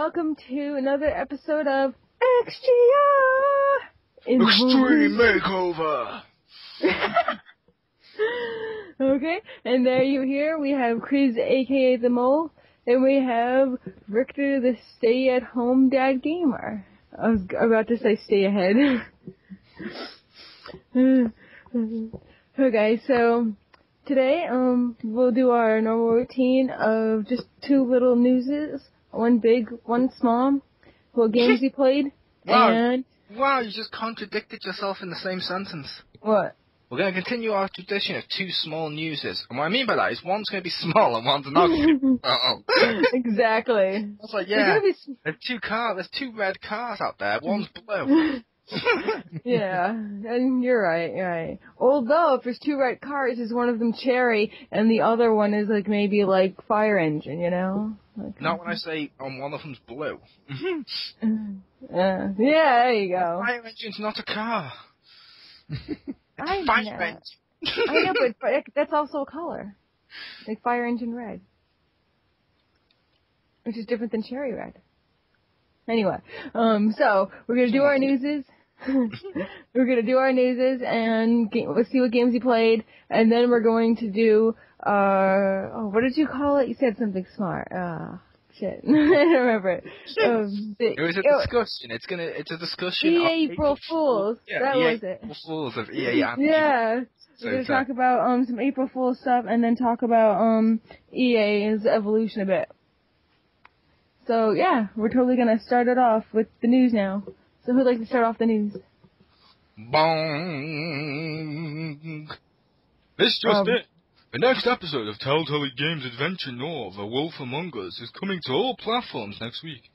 welcome to another episode of XGR! Extreme Makeover! Okay, and there you hear, we have Chris, aka The Mole, and we have Richter, the stay-at-home dad gamer. I was about to say stay ahead. Okay, so today, we'll do our normal routine of just two little newses, one big, one small, what games you played, and... Wow, you just contradicted yourself in the same sentence. What? We're going to continue our tradition of two small newses. And what I mean by that is one's going to be small and one's not going to be small. Exactly. I was like, yeah, there's two red cars out there, one's blue. Yeah, and you're right. Although, if there's two red cars, is one of them cherry, and the other one is, like, maybe, like, fire engine, you know? Like, not when I say one of them's blue. yeah, there you go. A fire engine's not a car. I Fire know. engine. I know, but that's also a color. Like fire engine red. Which is different than cherry red. Anyway, so, we're gonna do our newses. We're gonna do our newses, and let's see what games you played, and then we're going to do, what did you call it? You said something smart. Shit. I don't remember it. It was a discussion. It's a discussion of April Fools. Yeah, that was it. April Fools of EA and Yeah. So We're gonna talk about some April Fool's stuff, and then talk about EA's evolution a bit. So yeah, we're totally gonna start it off with the news now. So who'd like to start off the news? Bong. This just it. The next episode of Telltale Games Adventure Noir, The Wolf Among Us, is coming to all platforms next week.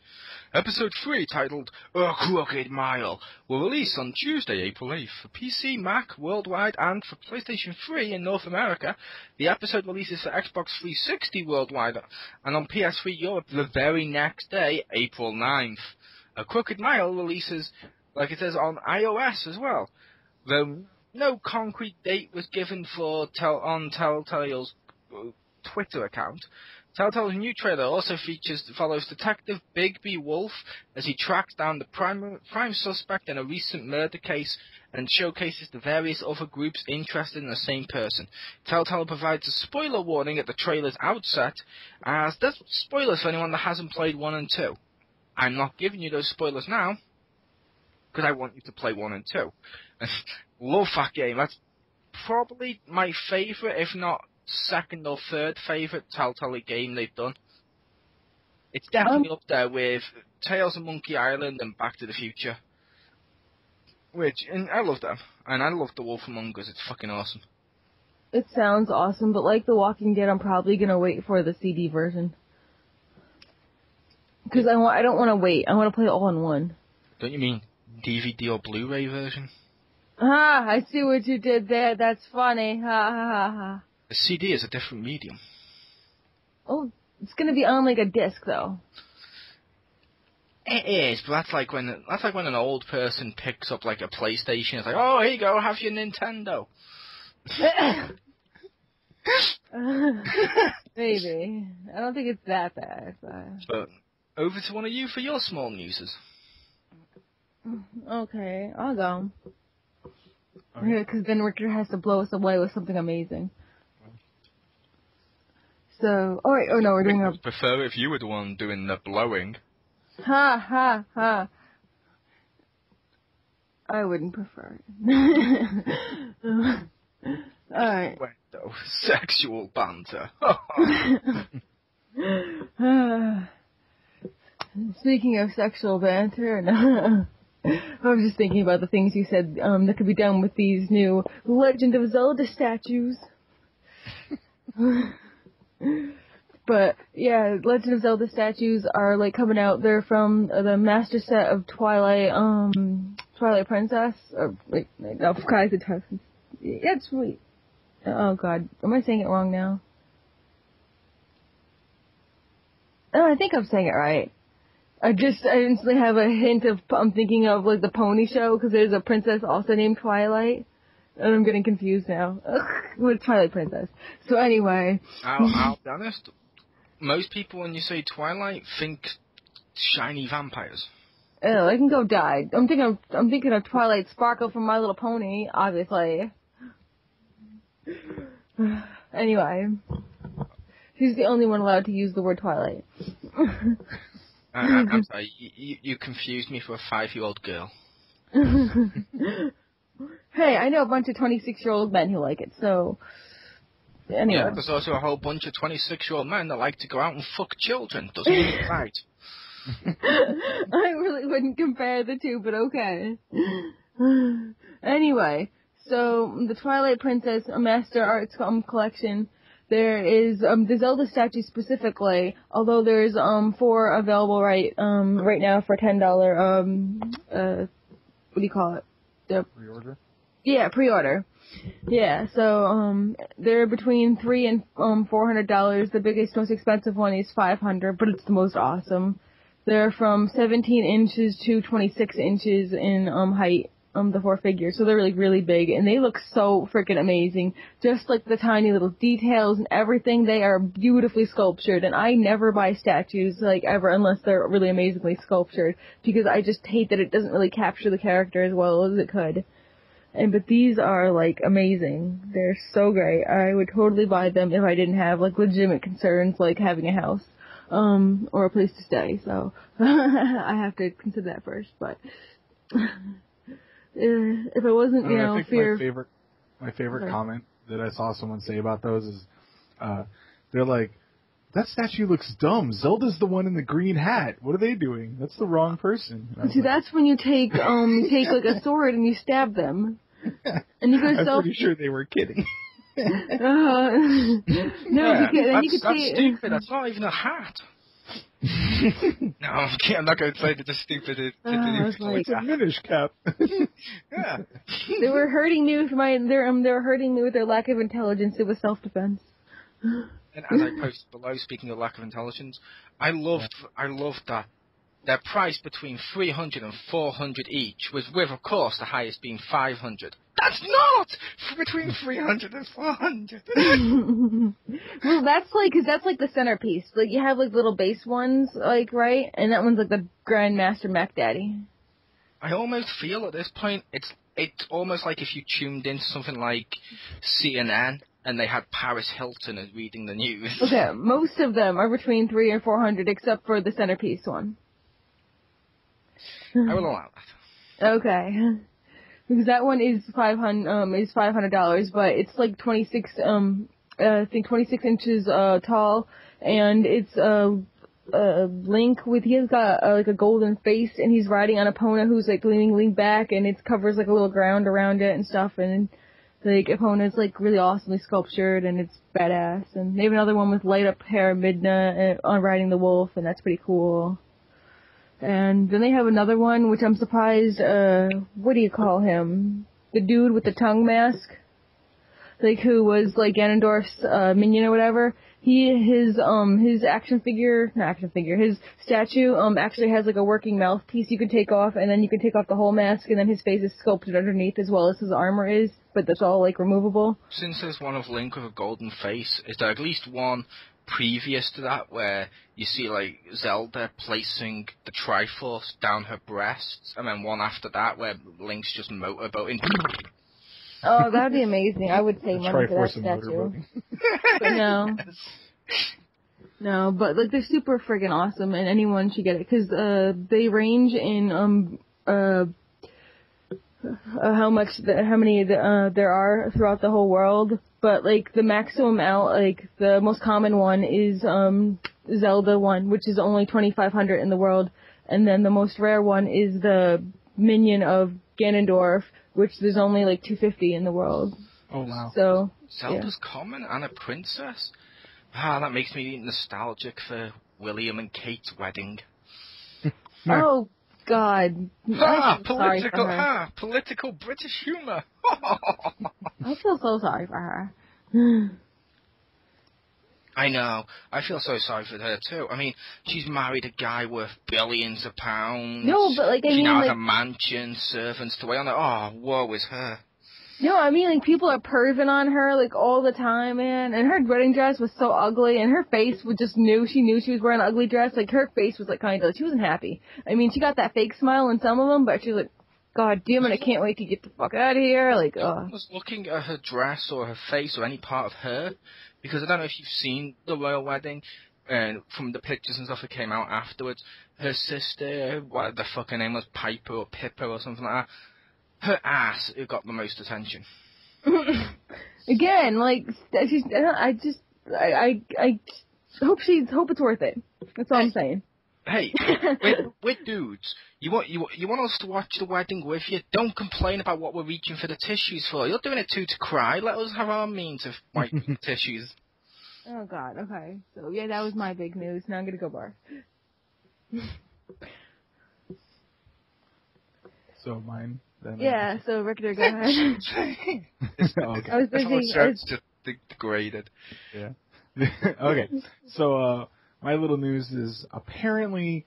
Episode 3, titled A Crooked Mile, will release on Tuesday, April 8th, for PC, Mac, worldwide, and for PlayStation 3 in North America. The episode releases for Xbox 360 worldwide, and on PS3 Europe the very next day, April 9th. A Crooked Mile releases, like it says, on iOS as well. No concrete date was given for on Telltale's Twitter account. Telltale's new trailer also follows Detective Bigby Wolf as he tracks down the prime suspect in a recent murder case and showcases the various other groups interested in the same person. Telltale provides a spoiler warning at the trailer's outset, as there's spoilers for anyone that hasn't played 1 and 2. I'm not giving you those spoilers now, because I want you to play 1 and 2. Love that game. That's probably my favourite, if not second or third favourite Telltale game they've done. It's definitely up there with Tales of Monkey Island and Back to the Future. And I love them. And I love The Wolf Among Us. It's fucking awesome. It sounds awesome, but like The Walking Dead, I'm probably gonna wait for the CD version. Because I don't want to wait. I want to play it all in one. Don't you mean DVD or Blu-ray version? I see what you did there. That's funny. Ha. The CD is a different medium. Oh, it's gonna be on like a disc though. It is, but that's like when an old person picks up like a PlayStation. It's like, oh, here you go, have your Nintendo. Maybe. I don't think it's that bad. But over to one of you for your small newses. Okay, I'll go. Yeah, because then Richter has to blow us away with something amazing. So, we're doing I would prefer if you were the one doing the blowing. Ha. I wouldn't prefer it. Alright. Though, sexual banter. Speaking of sexual banter, I was just thinking about the things you said that could be done with these new Legend of Zelda statues. But yeah, Legend of Zelda statues are like coming out. They're from the master set of Twilight Princess. Or wait, no, Twilight. Yeah, it's sweet. Oh god, am I saying it wrong now? Oh, I think I'm saying it right. I instantly have a hint of, I'm thinking of like the Pony Show, because there's a princess also named Twilight. And I'm getting confused now. With Twilight Princess. So anyway. I'll be honest. Most people, when you say Twilight, think shiny vampires. Oh, I can go die. I'm thinking of Twilight Sparkle from My Little Pony, obviously. Anyway, she's the only one allowed to use the word Twilight. I'm sorry, you confused me for a 5-year-old girl. Hey, I know a bunch of 26-year-old men who like it, so... Anyway. Yeah, there's also a whole bunch of 26-year-old men that like to go out and fuck children. Doesn't mean it's right. I really wouldn't compare the two, but okay. Anyway, so the Twilight Princess Master Arts Collection, there is the Zelda statue specifically, although there's 4 available right now for $10 what do you call it? Pre-order? Yeah, pre-order. Yeah, so they're between $300 and $400. The biggest, most expensive one is $500, but it's the most awesome. They're from 17 inches to 26 inches in height, the 4 figures. So they're really, really big, and they look so freaking amazing. Just like the tiny little details and everything, they are beautifully sculptured. And I never buy statues, like, ever, unless they're really amazingly sculptured, because I just hate that it doesn't really capture the character as well as it could. But these are, like, amazing. They're so great. I would totally buy them if I didn't have, like, legitimate concerns, like having a house, or a place to stay. So, I have to consider that first, but, if it wasn't, you know, I think fear... my favorite comment that I saw someone say about those is, they're like, that statue looks dumb. Zelda's the one in the green hat. What are they doing? That's the wrong person. See, that's when you take like a sword and you stab them. And you go I'm pretty sure they were kidding. No, That's stupid. That's not even a hat. No, I'm not going to say that the stupid is. It's a Minish cap. Yeah. They were hurting me with they were hurting me with their lack of intelligence. It was self-defense. And as I posted below, speaking of lack of intelligence, I loved that their price between 300 and 400 each was with, of course, the highest being 500. That's not between 300 and 400. Well, that's like the centerpiece. Like, you have like little base ones, like, right? And that one's like the Grandmaster Mac Daddy. I almost feel at this point it's almost like if you tuned into something like CNN and they had Paris Hilton as reading the news. Okay, most of them are between 300 and 400, except for the centerpiece one. I will allow that. Okay. Because that one is $500, but it's like 26 inches tall, and it's Link he's got like a golden face, and he's riding on Epona who's like leaning back, and it covers like a little ground around it and stuff, and like Epona's like really awesomely sculptured, and it's badass. And they have another one with light up hair, Midna, on riding the wolf, and that's pretty cool. And then they have another one, which I'm surprised, what do you call him? The dude with the tongue mask? Like, who was, like, Ganondorf's, minion or whatever. His statue, actually has, like, a working mouthpiece you can take off, and then you can take off the whole mask, and then his face is sculpted underneath as well as his armor is, but that's all, like, removable. Since there's one of Link with a golden face, is there at least one previous to that where you see like Zelda placing the Triforce down her breasts, and then one after that where Link's just motorboating? Oh, that'd be amazing. I would pay money for that statue. But no, but like they're super friggin' awesome, and anyone should get it because they range in how many there are throughout the whole world. But, like, the maximum out, like, the most common one is, Zelda one, which is only 2,500 in the world. And then the most rare one is the minion of Ganondorf, which there's only, like, 250 in the world. Oh, wow. So, Zelda's common and a princess? Ah, that makes me nostalgic for William and Kate's wedding. Oh, God. Political British humour. I feel so sorry for her. I know. I feel so sorry for her too. I mean, she's married a guy worth billions of pounds. No, but like she now has a mansion, servants to wait on her. Oh, woe is her. No, I mean, like, people are perving on her, like, all the time, man. And her wedding dress was so ugly, and her face was just she knew she was wearing an ugly dress. Like, her face was, like, kind of, she wasn't happy. I mean, she got that fake smile in some of them, but she was like, God damn it, I can't wait to get the fuck out of here. Like, I was looking at her dress or her face or any part of her, because I don't know if you've seen the royal wedding, and from the pictures and stuff that came out afterwards, her sister, what the fuck her name was, Piper or Pippa or something like that, her ass, it got the most attention. Again, like, I hope it's worth it. That's all I'm saying. Hey, we're dudes. You want us to watch the wedding with you? Don't complain about what we're reaching for the tissues for. You're doing it to cry. Let us have our means of wiping tissues. Oh God. Okay. So yeah, that was my big news. Now I'm gonna go bar. So mine. Then Yeah. So Richter, go ahead. Okay. I was busy. Just degraded. Yeah. Okay. So my little news is apparently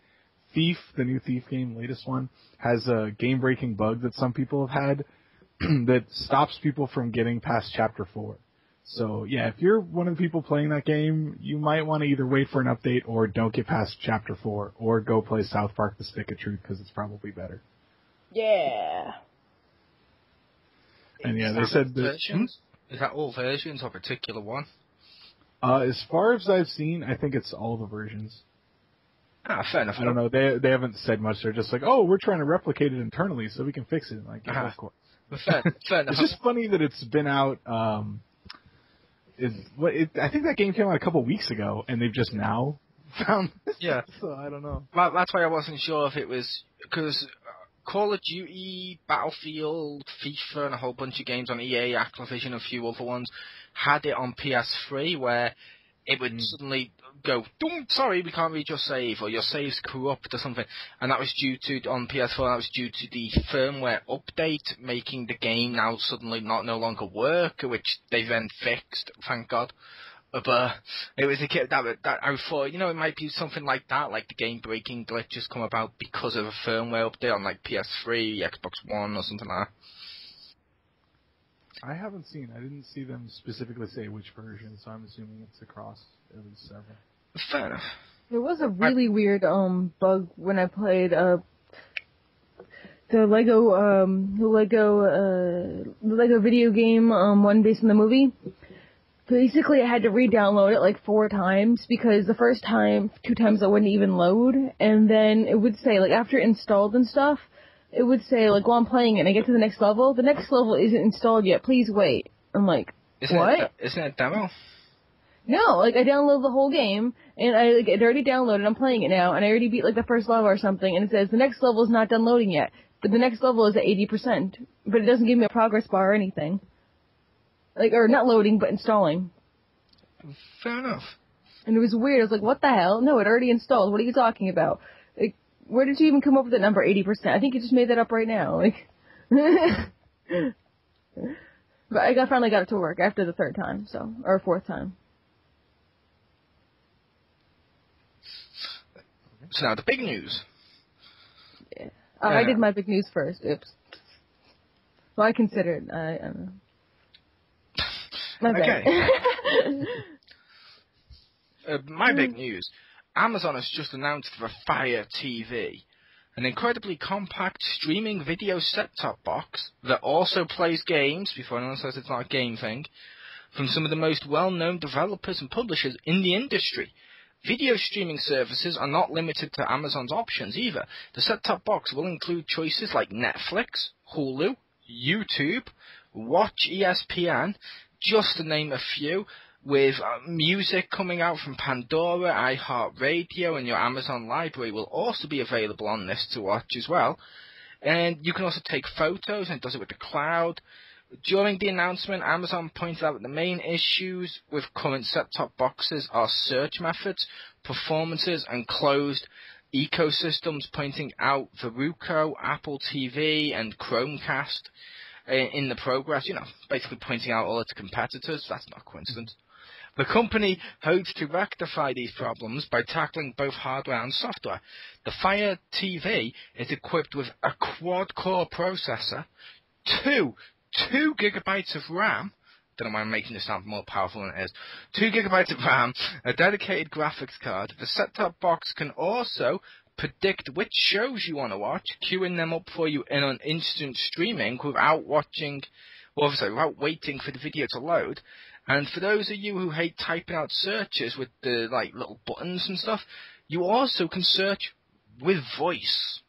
Thief, the new Thief game, latest one, has a game-breaking bug that some people have had that stops people from getting past Chapter 4. So, yeah, if you're one of the people playing that game, you might want to either wait for an update or don't get past Chapter 4, or go play South Park The Stick of Truth, because it's probably better. Yeah. And yeah, they said that... Versions? Is that all versions or a particular one? As far as I've seen, I think it's all the versions. Ah, fair enough. I don't know. They haven't said much. They're just like, oh, we're trying to replicate it internally so we can fix it. Like, yeah, of course. Fair enough. It's just funny that it's been out. I think that game came out a couple weeks ago, and they've just now found this. Yeah. So I don't know. That's why I wasn't sure if it was because Call of Duty, Battlefield, FIFA, and a whole bunch of games on EA, Activision, a few other ones had it on PS3 where it would suddenly go, sorry, we can't read your save, or your save's corrupt or something. And that was due to, on PS4, that was due to the firmware update making the game now suddenly no longer work, which they then fixed, thank God. But it was a kid that I thought, it might be something like that, like the game-breaking glitches come about because of a firmware update on like PS3, Xbox One, or something like that. I haven't seen. I didn't see them specifically say which version, so I'm assuming it's across at least several. Fair enough. There was a really weird bug when I played the Lego video game one based on the movie. Basically, I had to re-download it like 4 times because the first time, 2 times it wouldn't even load, and then it would say, like, after installed and stuff, it would say, like, while I'm playing it and I get to the next level isn't installed yet, please wait. I'm like, what? Isn't it a demo? No, like, I downloaded the whole game, and it already downloaded, I'm playing it now, and I already beat, like, the first level or something, and it says, the next level is not done loading yet, but the next level is at 80%, but it doesn't give me a progress bar or anything. Like, or not loading, but installing. Fair enough. And it was weird, I was like, what the hell? No, it already installed, what are you talking about? Like, where did you even come up with that number, 80%? I think you just made that up right now, like... But I finally got it to work after the 3rd time, or 4th time. So now the big news. Yeah. I did my big news first. Oops. Well, I considered. My bad. Okay. My big news. Amazon has just announced the Fire TV, an incredibly compact streaming video set-top box that also plays games, before anyone says it's not a game thing, from some of the most well-known developers and publishers in the industry. Video streaming services are not limited to Amazon's options either. The set-top box will include choices like Netflix, Hulu, YouTube, Watch ESPN, just to name a few, with music coming out from Pandora, iHeartRadio, and your Amazon library will also be available on this to watch as well. And you can also take photos, and it does it with the cloud. During the announcement, Amazon pointed out that the main issues with current set-top boxes are search methods, performances, and closed ecosystems, pointing out Veruco, Apple TV, and Chromecast in the progress, basically pointing out all its competitors. That's not a coincidence. The company hopes to rectify these problems by tackling both hardware and software. The Fire TV is equipped with a quad-core processor, 2 2 gigabytes of RAM. Don't know why I'm making this sound more powerful than it is. 2 gigabytes of RAM, a dedicated graphics card. The set-top box can also predict which shows you want to watch, queuing them up for you in an instant streaming without waiting for the video to load. And for those of you who hate typing out searches with the little buttons and stuff, you also can search with voice.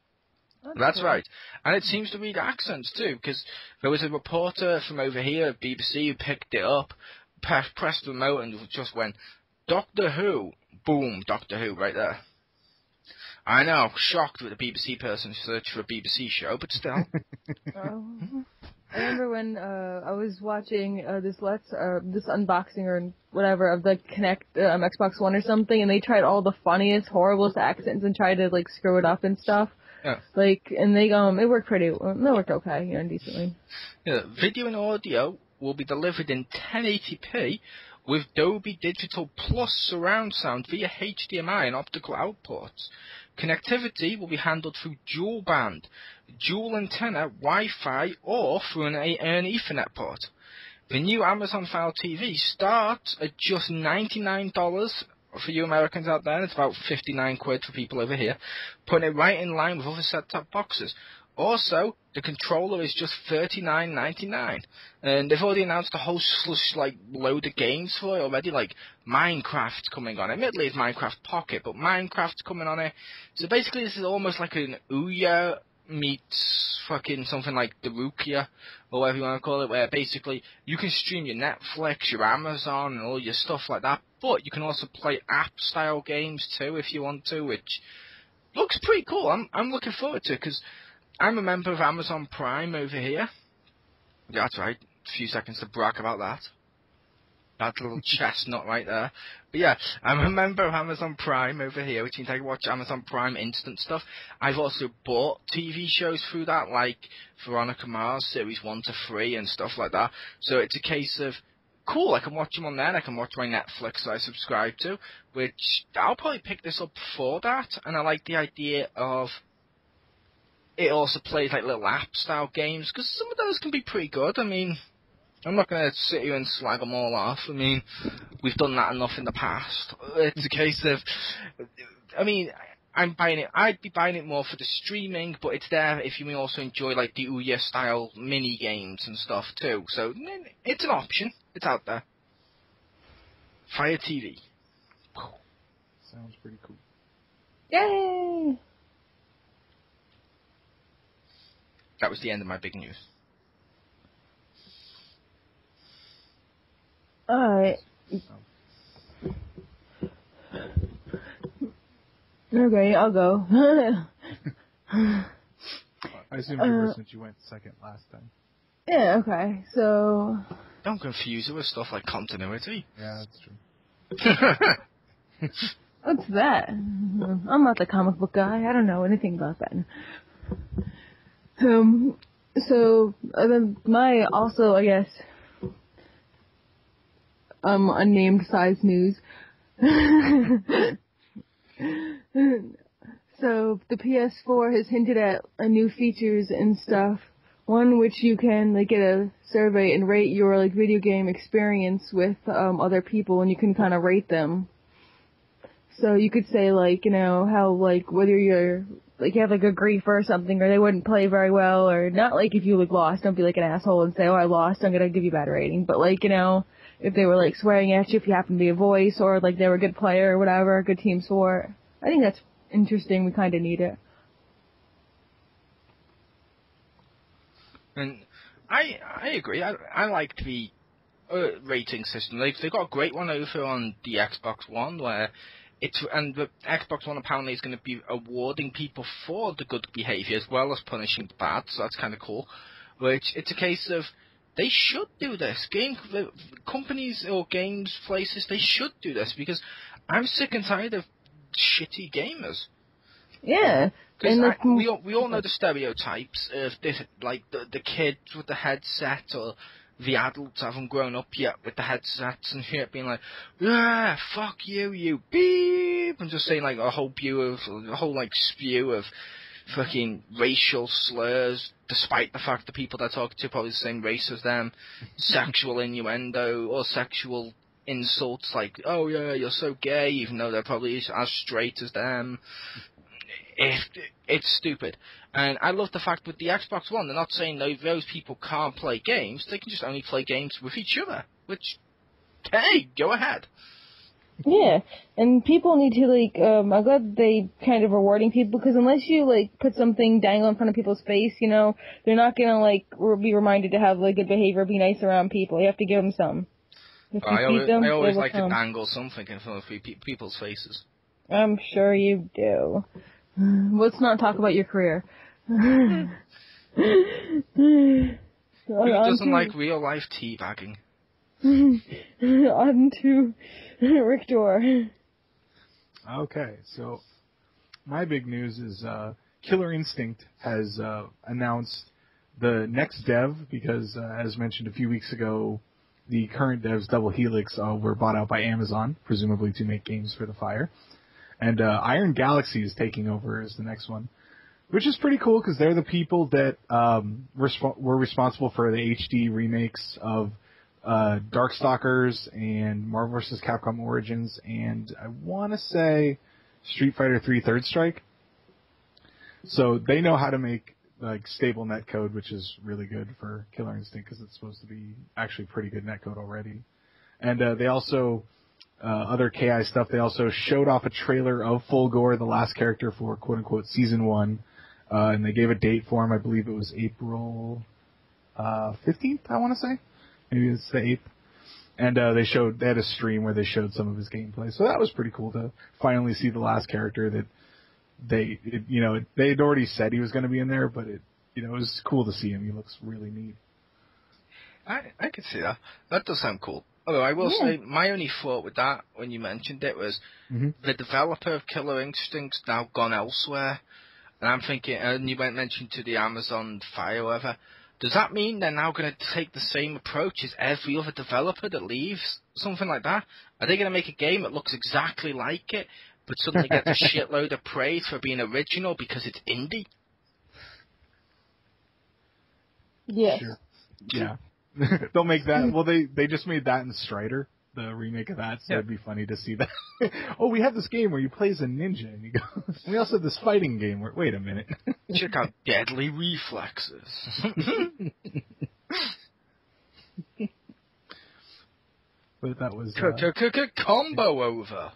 That's right. And it seems to read accents too, because there was a reporter from over here at BBC who picked it up, pressed the remote and just went, Doctor Who. Boom, Doctor Who right there. I know, shocked with a BBC person search for a BBC show, but still. I remember when I was watching this unboxing or whatever of the Kinect Xbox One or something, and they tried all the funniest, horriblest accents and tried to screw it up and stuff. Yeah. And they it worked okay, decently. Yeah, video and audio will be delivered in 1080p with Dolby Digital Plus surround sound via HDMI and optical outputs. Connectivity will be handled through dual band, dual antenna, Wi-Fi, or through an Ethernet port. The new Amazon Fire TV starts at just $99 for you Americans out there. It's about 59 quid for people over here, putting it right in line with other set-top boxes. Also, the controller is just $39.99, and they've already announced a whole load of games for it already, like Minecraft's coming on. Admittedly, it's Minecraft Pocket, but Minecraft's coming on it. So basically, this is almost like an Ouya meets fucking something like the Rukia, or whatever you want to call it, where basically you can stream your Netflix, your Amazon, and all your stuff like that, but you can also play app-style games too if you want to, which looks pretty cool. I'm looking forward to it, because I'm a member of Amazon Prime over here. Yeah, that's right. A few seconds to brag about that. That little chestnut right there. But yeah, I'm a member of Amazon Prime over here, which means I can watch Amazon Prime instant stuff. I've also bought TV shows through that, like Veronica Mars, Series 1 to 3 and stuff like that. So it's a case of, cool, I can watch them on there, and I can watch my Netflix that I subscribe to, which I'll probably pick this up for that. And I like the idea of it also plays like little app-style games, because some of those can be pretty good. I mean, I'm not going to sit here and slag them all off. I mean, we've done that enough in the past. It's a case of, I mean, I'm buying it. I'd be buying it more for the streaming, but it's there if you also enjoy like the Ouya-style mini games and stuff too. So it's an option. It's out there. Fire TV. Sounds pretty cool. Yay! That was the end of my big news. Alright. Okay, I'll go. I assume you were, since you went second last time. Yeah, okay, so... Don't confuse it with stuff like continuity. Yeah, that's true. What's that? I'm not the comic book guy. I don't know anything about that. So, my also, I guess, unnamed size news. So, the PS4 has hinted at new features and stuff. One which you can, get a survey and rate your, video game experience with, other people, and you can kind of rate them. So you could say, how, whether you're, you have, a griefer or something, or they wouldn't play very well, or not, if you, lost, don't be, an asshole and say, oh, I lost, I'm gonna give you a bad rating. But, if they were, swearing at you, if you happen to be a voice, or, they were a good player or whatever, a good team sport. I think that's interesting. We kind of need it. And I agree. I like the rating system. They've got a great one over on the Xbox One, where and the Xbox One apparently is going to be awarding people for the good behaviour as well as punishing the bad, so that's kind of cool. Which, it's a case of, they should do this. Companies or games places, they should do this, because I'm sick and tired of shitty gamers. Yeah. Because we all know the stereotypes of this, the kids with the headset, or the adults haven't grown up yet with the headsets and shit, being like, yeah, fuck you, you beep, and just saying a whole spew of fucking racial slurs, despite the fact that people they're talking to are probably the same race as them, sexual innuendo or sexual insults like, oh yeah, you're so gay, even though they're probably as straight as them. It's stupid. And I love the fact with the Xbox One, they're not saying those people can't play games, they can just only play games with each other, which, hey, go ahead. Yeah, and people need to, like, I'm glad they kind of are rewarding people, because unless you, like, put something dangle in front of people's face, you know, they're not gonna, like, be reminded to have, like, good behavior, be nice around people. You have to give them something. If you feed them, I always they will like come. to dangle something in front of people's faces. I'm sure you do. Let's not talk about your career. Who doesn't like real-life teabagging? On to Rick Dorr. Okay, so my big news is Killer Instinct has announced the next dev because, as mentioned a few weeks ago, the current devs, Double Helix, were bought out by Amazon, presumably to make games for the Fire. And Iron Galaxy is taking over as the next one, which is pretty cool because they're the people that were responsible for the HD remakes of Darkstalkers and Marvel vs. Capcom Origins, and I want to say Street Fighter 3 Third Strike. So they know how to make like stable netcode, which is really good for Killer Instinct because it's supposed to be actually pretty good netcode already. And they also, other KI stuff, they also showed off a trailer of Fulgore, the last character for quote-unquote Season 1, and they gave a date for him. I believe it was April 15th, I want to say. Maybe it's the 8th. And they had a stream where they showed some of his gameplay. So that was pretty cool to finally see the last character that they had already said he was going to be in there, but it was cool to see him. He looks really neat. I can see that. That does sound cool. Although I will say, my only thought with that, when you mentioned it, was the developer of Killer Instinct's now gone elsewhere. And I'm thinking, and you mentioned to the Amazon Fire or whatever, does that mean they're now going to take the same approach as every other developer that leaves? Something like that? Are they going to make a game that looks exactly like it, but suddenly gets a shitload of praise for being original because it's indie? Yes. Sure. Yeah. They'll make that. Well, they just made that in Strider, the remake of that, so it'd be funny to see that. Oh, we have this game where you play as a ninja, and you go. We also have this fighting game where, wait a minute. Check out Deadly Reflexes. But that was combo over.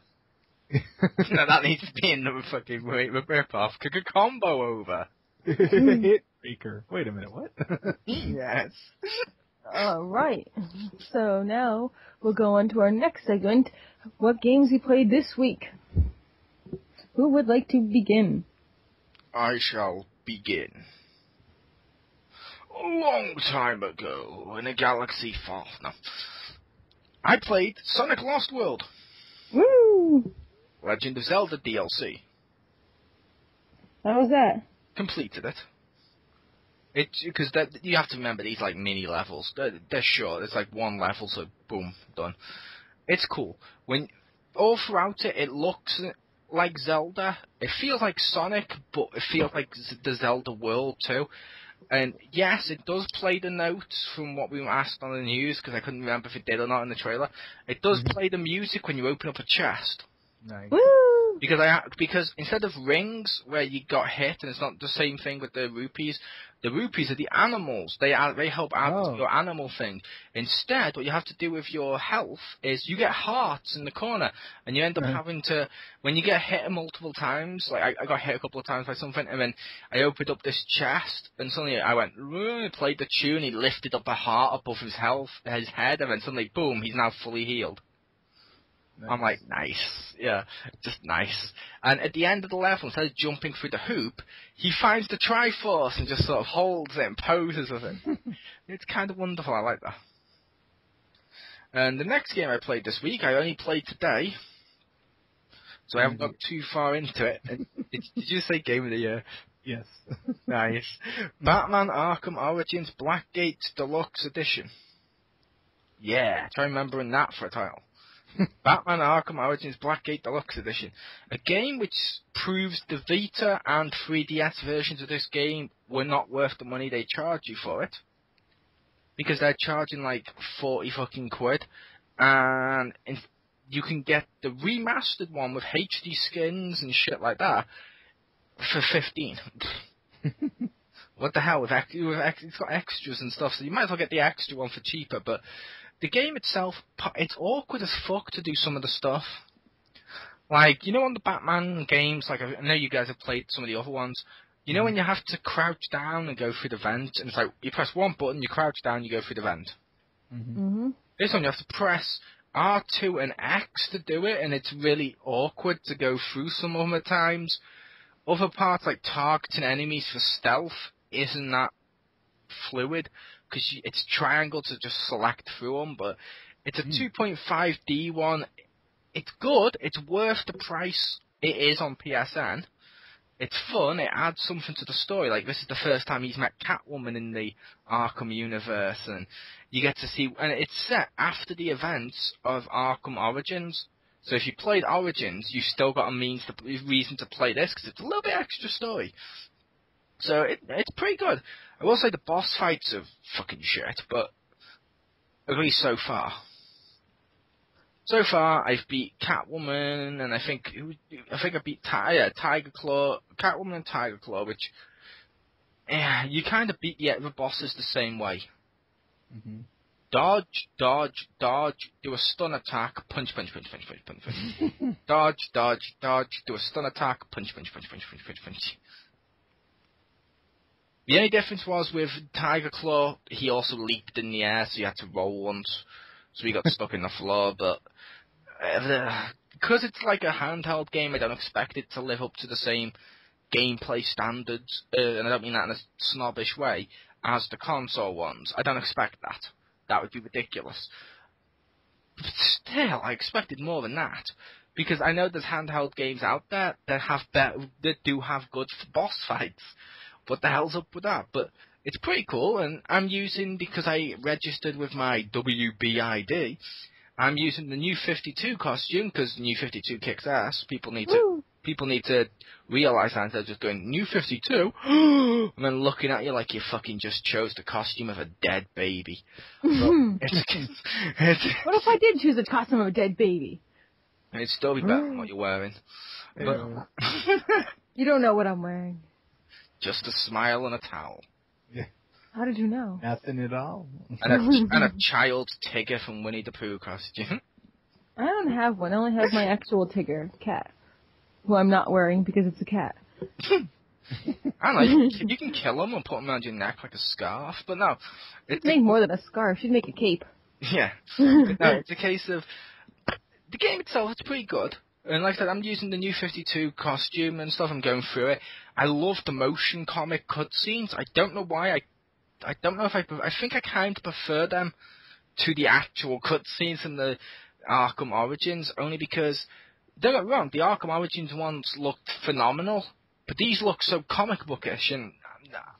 No, that needs to be another fucking rip-off. Combo over. Hit Breaker. Wait a minute, what? Yes. Alright. So now we'll go on to our next segment. What games we played this week? Who would like to begin? I shall begin. A long time ago, in a galaxy far... No. I played Sonic Lost World. Woo! Legend of Zelda DLC. How was that? Completed it. Because you have to remember these like mini levels. They're short. It's like one level, so boom, done. It's cool. When all throughout it, it looks like Zelda. It feels like Sonic, but it feels like the Zelda world too. And yes, it does play the notes from what we were asked on the news, because I couldn't remember if it did or not in the trailer. It does play the music when you open up a chest. Nice. Woo! Because instead of rings where you got hit, and it's not the same thing with the rupees are the animals. They help add to your animal thing. Instead, what you have to do with your health is you get hearts in the corner, and you end up having to, when you get hit multiple times, like I got hit a couple of times by something, and then I opened up this chest, and suddenly I went, played the tune, he lifted up a heart above his head, and then suddenly, boom, he's now fully healed. Nice. I'm like, nice. Yeah, just nice. And at the end of the level, instead of jumping through the hoop, he finds the Triforce and just sort of holds it and poses with it. It's kind of wonderful. I like that. And the next game I played this week, I only played today, so I haven't got too far into it. Did you say Game of the Year? Yes. Nice. Batman Arkham Origins Blackgate Deluxe Edition. Yeah, try remembering that for a title. Batman Arkham Origins Blackgate Deluxe Edition. A game which proves the Vita and 3DS versions of this game were not worth the money they charged you for it. Because they're charging like 40 fucking quid. And you can get the remastered one with HD skins and shit like that for 15. What the hell? It's got extras and stuff, so you might as well get the extra one for cheaper, but the game itself, it's awkward as fuck to do some of the stuff. Like, you know on the Batman games, like I know you guys have played some of the other ones, you know when you have to crouch down and go through the vent, and it's like, you press one button, you crouch down, you go through the vent. Mm-hmm. This one you have to press R2 and X to do it, and it's really awkward to go through some of the times. Other parts, like targeting enemies for stealth, isn't that fluid, because it's triangle to just select through them, but it's a 2.5D one. It's good, it's worth the price it is on PSN. It's fun, it adds something to the story, like this is the first time he's met Catwoman in the Arkham universe, and you get to see, and it's set after the events of Arkham Origins, so if you played Origins, you've still got a reason to play this, because it's a little bit extra story. So it's pretty good. I will say the boss fights are fucking shit, but at least so far. So far, I've beat Catwoman, and I think I beat Tiger Claw, Catwoman and Tiger Claw, which you kind of beat the other bosses the same way. Mm-hmm. Dodge, dodge, dodge, do a stun attack, punch, punch, punch, punch, punch, punch, punch. Dodge, dodge, dodge, do a stun attack, punch, punch, punch, punch, punch, punch, punch. The only difference was with Tiger Claw, he also leaped in the air, so you had to roll once. So he got stuck in the floor, but because it's like a handheld game, I don't expect it to live up to the same gameplay standards, and I don't mean that in a snobbish way, as the console ones. I don't expect that. That would be ridiculous. But still, I expected more than that. Because I know there's handheld games out there that do have good boss fights. What the hell's up with that? But it's pretty cool, and I'm using, because I registered with my WBID, I'm using the New 52 costume, because New 52 kicks ass. People need to realize that instead of just going, New 52, and then looking at you like you fucking just chose the costume of a dead baby. What if I did choose a costume of a dead baby? It'd still be better than what you're wearing. But you don't know what I'm wearing. Just a smile and a towel. Yeah. How did you know? Nothing at all. And a child Tigger from Winnie the Pooh costume. I don't have one. I only have my actual Tigger cat, who I'm not wearing because it's a cat. I don't know. You can kill him and put him around your neck like a scarf, but no. She'd make more than a scarf. She'd make a cape. Yeah. No, it's a case of the game itself. It's pretty good. And like I said, I'm using the New 52 costume and stuff. I'm going through it. I love the motion comic cutscenes. I don't know why. I don't know if I think I kind of prefer them to the actual cutscenes in the Arkham Origins, only because, don't get me wrong, the Arkham Origins ones looked phenomenal, but these look so comic bookish, and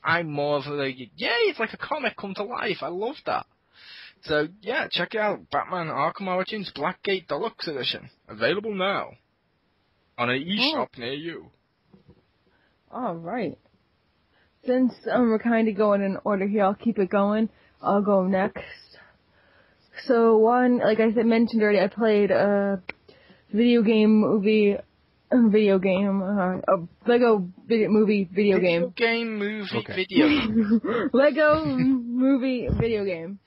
I'm more of a, yay, it's like a comic come to life. I love that. So, yeah, check it out. Batman Arkham Origins Blackgate Deluxe Edition. Available now. On an eShop near you. Alright. Since we're kind of going in order here, I'll keep it going. I'll go next. So, like I mentioned already, I played a Lego movie video game. Lego movie video game.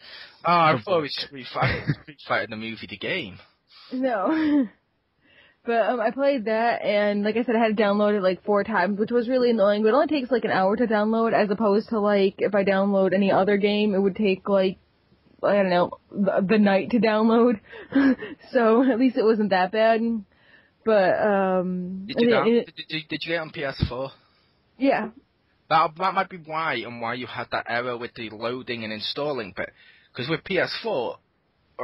Oh, I thought we Street Fighter the movie, the game. No. But I played that, and like I said, I had to download it like 4 times, which was really annoying. But it only takes like an hour to download, as opposed to like if I download any other game, it would take like, I don't know, the night to download. So at least it wasn't that bad. But did you get it on PS4? Yeah. That might be why you had that error with the loading and installing bit. Because with PS4,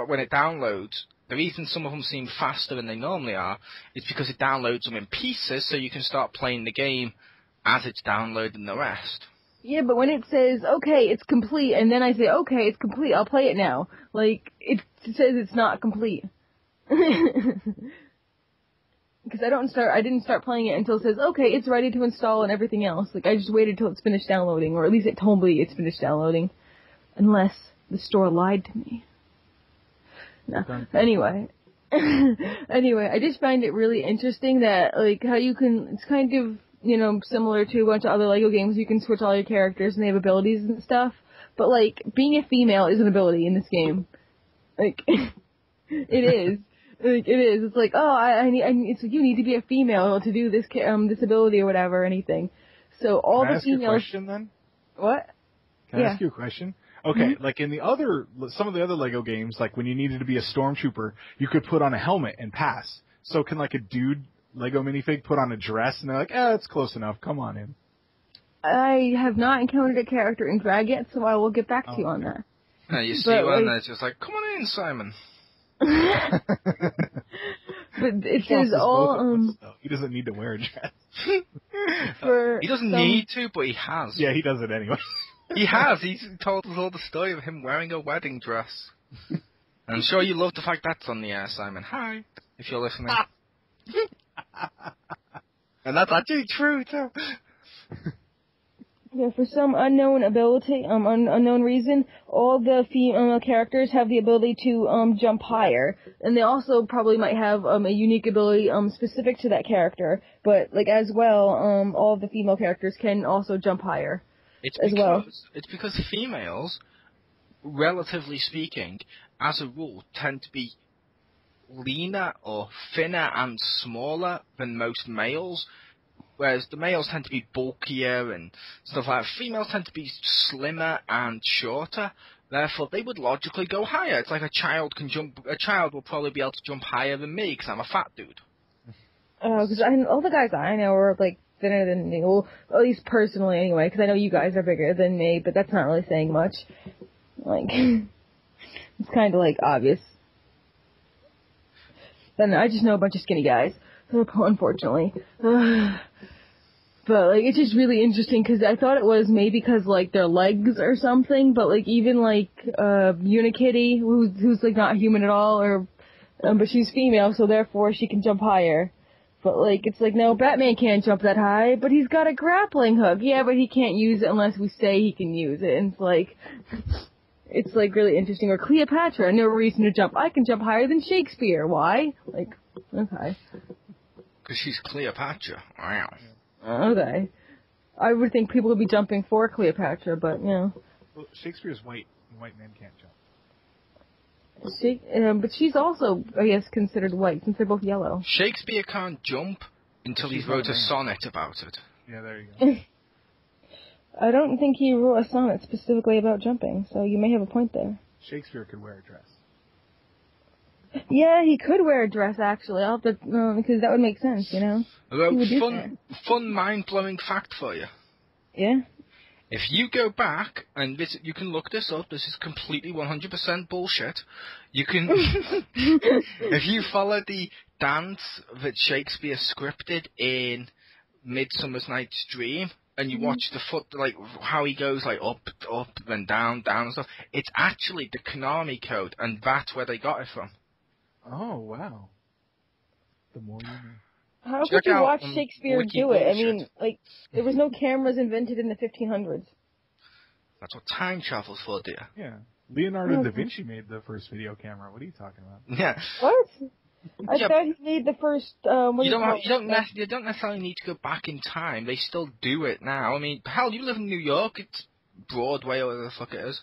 when it downloads, the reason some of them seem faster than they normally are is because it downloads them in pieces, so you can start playing the game as it's downloading the rest. Yeah, but when it says, okay, it's complete, and then I say, okay, it's complete, I'll play it now, like, it says it's not complete. Because I didn't start playing it until it says, okay, it's ready to install and everything else. Like, I just waited till it's finished downloading, or at least it told me it's finished downloading. Unless the store lied to me. No. Anyway. Anyway, I just find it really interesting that, like, how you can, it's kind of, you know, similar to a bunch of other LEGO games. You can switch all your characters and they have abilities and stuff. But, like, being a female is an ability in this game. Like, it is. Like, it is. It's like, oh, it's like, you need to be a female to do this, this ability or whatever, or anything. So all the females. Can I ask you a question then? What? Can I ask you a question? Okay, like in some of the other LEGO games, like when you needed to be a stormtrooper, you could put on a helmet and pass. So can like a dude LEGO minifig put on a dress and they're like, it's close enough, come on in. I have not encountered a character in drag yet, so I will get back to you on that. No, you see one that's just like, come on in, Simon. But it says all, he doesn't need to wear a dress. He doesn't need to, but he has. Yeah, he does it anyway. He has. He's told us all the story of him wearing a wedding dress. I'm sure you love the fact that's on the air, Simon. Hi, if you're listening. And that's actually true, too. Yeah, for some unknown ability, unknown reason, all the female characters have the ability to jump higher, and they also probably might have a unique ability specific to that character. But like as well, all of the female characters can also jump higher. It's because females, relatively speaking, as a rule, tend to be leaner or thinner and smaller than most males. Whereas the males tend to be bulkier and stuff like that. Females tend to be slimmer and shorter. Therefore, they would logically go higher. It's like a child will probably be able to jump higher than me because I'm a fat dude. Because all the guys I know are like thinner than me. Well, at least personally anyway, because I know you guys are bigger than me, but that's not really saying much. Like, it's kind of like obvious. Then I just know a bunch of skinny guys, unfortunately. But, like, it's just really interesting, because I thought it was maybe because, like, their legs or something, but, like, even, like, Unikitty, who's, like, not human at all, but she's female, so therefore she can jump higher. But, like, it's like, no, Batman can't jump that high, but he's got a grappling hook. Yeah, but he can't use it unless we say he can use it, and it's, like, really interesting. Or Cleopatra, no reason to jump. I can jump higher than Shakespeare. Why? Like, okay. Because she's Cleopatra. Wow. Okay. I would think people would be jumping for Cleopatra, but, you know. Well, Shakespeare's white, and white men can't jump. But she's also, I guess, considered white, since they're both yellow. Shakespeare can't jump until he wrote a sonnet about it. Yeah, there you go. I don't think he wrote a sonnet specifically about jumping, so you may have a point there. Shakespeare could wear a dress. Yeah, he could wear a dress, actually. I'll have to, because that would make sense, you know? Fun mind-blowing fact for you. Yeah? If you go back and visit, you can look this up. This is completely 100% bullshit. You can, if you follow the dance that Shakespeare scripted in Midsummer Night's Dream, and you watch the like, how he goes, like, up, then down and stuff, it's actually the Konami code, and that's where they got it from. Oh, wow. The more you know. How could you watch Shakespeare do it? I mean, like, there was no cameras invented in the 1500s. That's what time travel's for, dear. Yeah. Leonardo da Vinci made the first video camera. What are you talking about? Yeah. What? I thought he made the first, you don't necessarily need to go back in time. They still do it now. I mean, hell, you live in New York. It's Broadway or whatever the fuck it is.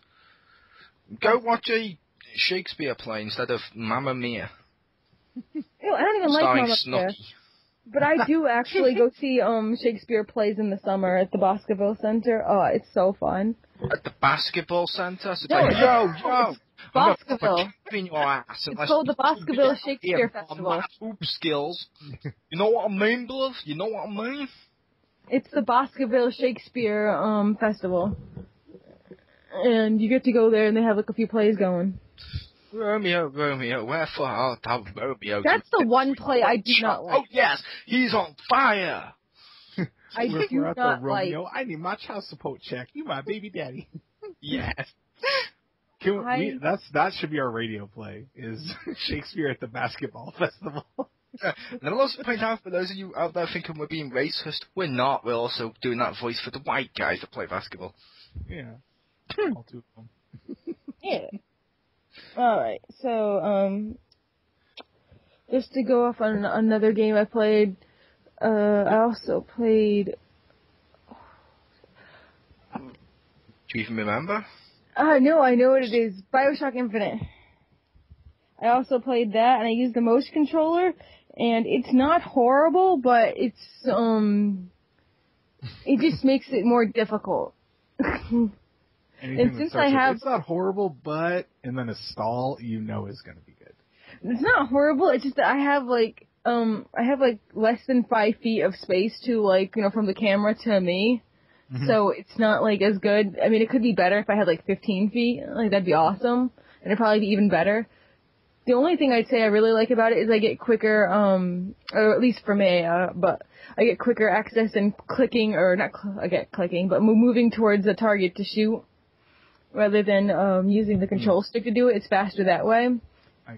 Go watch a Shakespeare play instead of Mamma Mia. Ew, I don't even like Mamma Mia. But I do actually go see Shakespeare plays in the summer at the Baskerville Center. Oh, it's so fun. At the basketball center? So it's no, like, yo! Baskerville. In your ass it's called the Baskerville Shakespeare Festival. Hoop skills. You know what I mean, Bluff? You know what I mean? It's the Baskerville Shakespeare Festival. And you get to go there and they have like a few plays going. Romeo, wherefore art thou, Romeo? That's the one play I do not like. Oh, yes, he's on fire! I do not like. Romeo, I need my child support check. You my baby daddy. Yes. That should be our radio play, is Shakespeare at the basketball festival. Yeah. And I'll also point out, for those of you out there thinking we're being racist, we're not. We're also doing that voice for the white guys that play basketball. Yeah. All two of them. Yeah. Alright, so, just to go off on another game I played, I also played... Do you even remember? No, I know what it is. BioShock Infinite. I also played that, and I used the motion controller, and it's not horrible, but it's, it just makes it more difficult. And since it's not horrible, but, and then a stall, you know is gonna be good. It's not horrible, it's just that I have less than 5 feet of space to, from the camera to me. Mm-hmm. So it's not, as good. I mean, it could be better if I had, 15 feet. That'd be awesome. And it'd probably be even better. The only thing I'd say I really like about it is I get quicker, or at least for me, but I get quicker access and clicking, or I get clicking, but moving towards the target to shoot, rather than, using the control stick to do it. It's faster that way.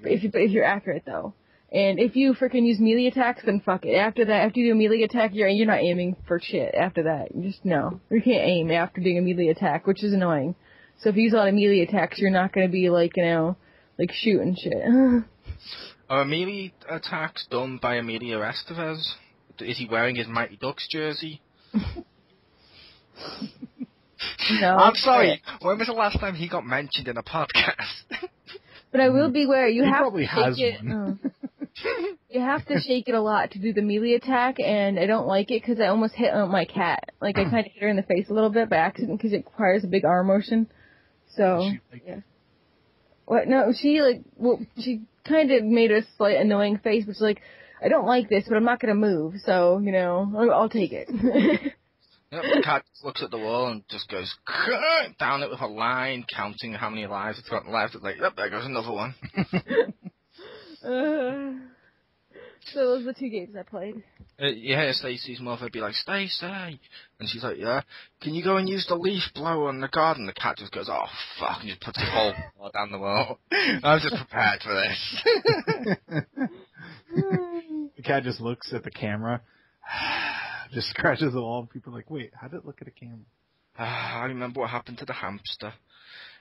If you're accurate, though. And if you frickin' use melee attacks, then fuck it. After that, after you do a melee attack, you're not aiming for shit after that. You can't aim after doing a melee attack, which is annoying. So if you use a lot of melee attacks, you're not gonna be shooting shit. Are melee attacks done by Emilio Estevez? Is he wearing his Mighty Ducks jersey? No. I'm sorry. When was the last time he got mentioned in a podcast? But I will be aware, you have to shake it. You have to shake it a lot to do the melee attack, and I don't like it because I almost hit my cat. I kind of hit her in the face a little bit by accident because it requires a big arm motion. So, yeah. What? No, she kind of made a slight annoying face, which I don't like this, but I'm not gonna move, so, I'll take it. Yep, the cat looks at the wall and just goes down it with a line, counting how many lives it's got left. It's yep, there goes another one. So those are the 2 games I played. You hear Stacey's mother be like, Stacey! And she's like, yeah, can you go and use the leaf blower in the garden? The cat just goes, oh, fuck, and just puts a whole wall down the wall. I was just prepared for this. The cat just looks at the camera, just scratches the wall, and people are like, wait, how did it look at a camera? I remember what happened to the hamster.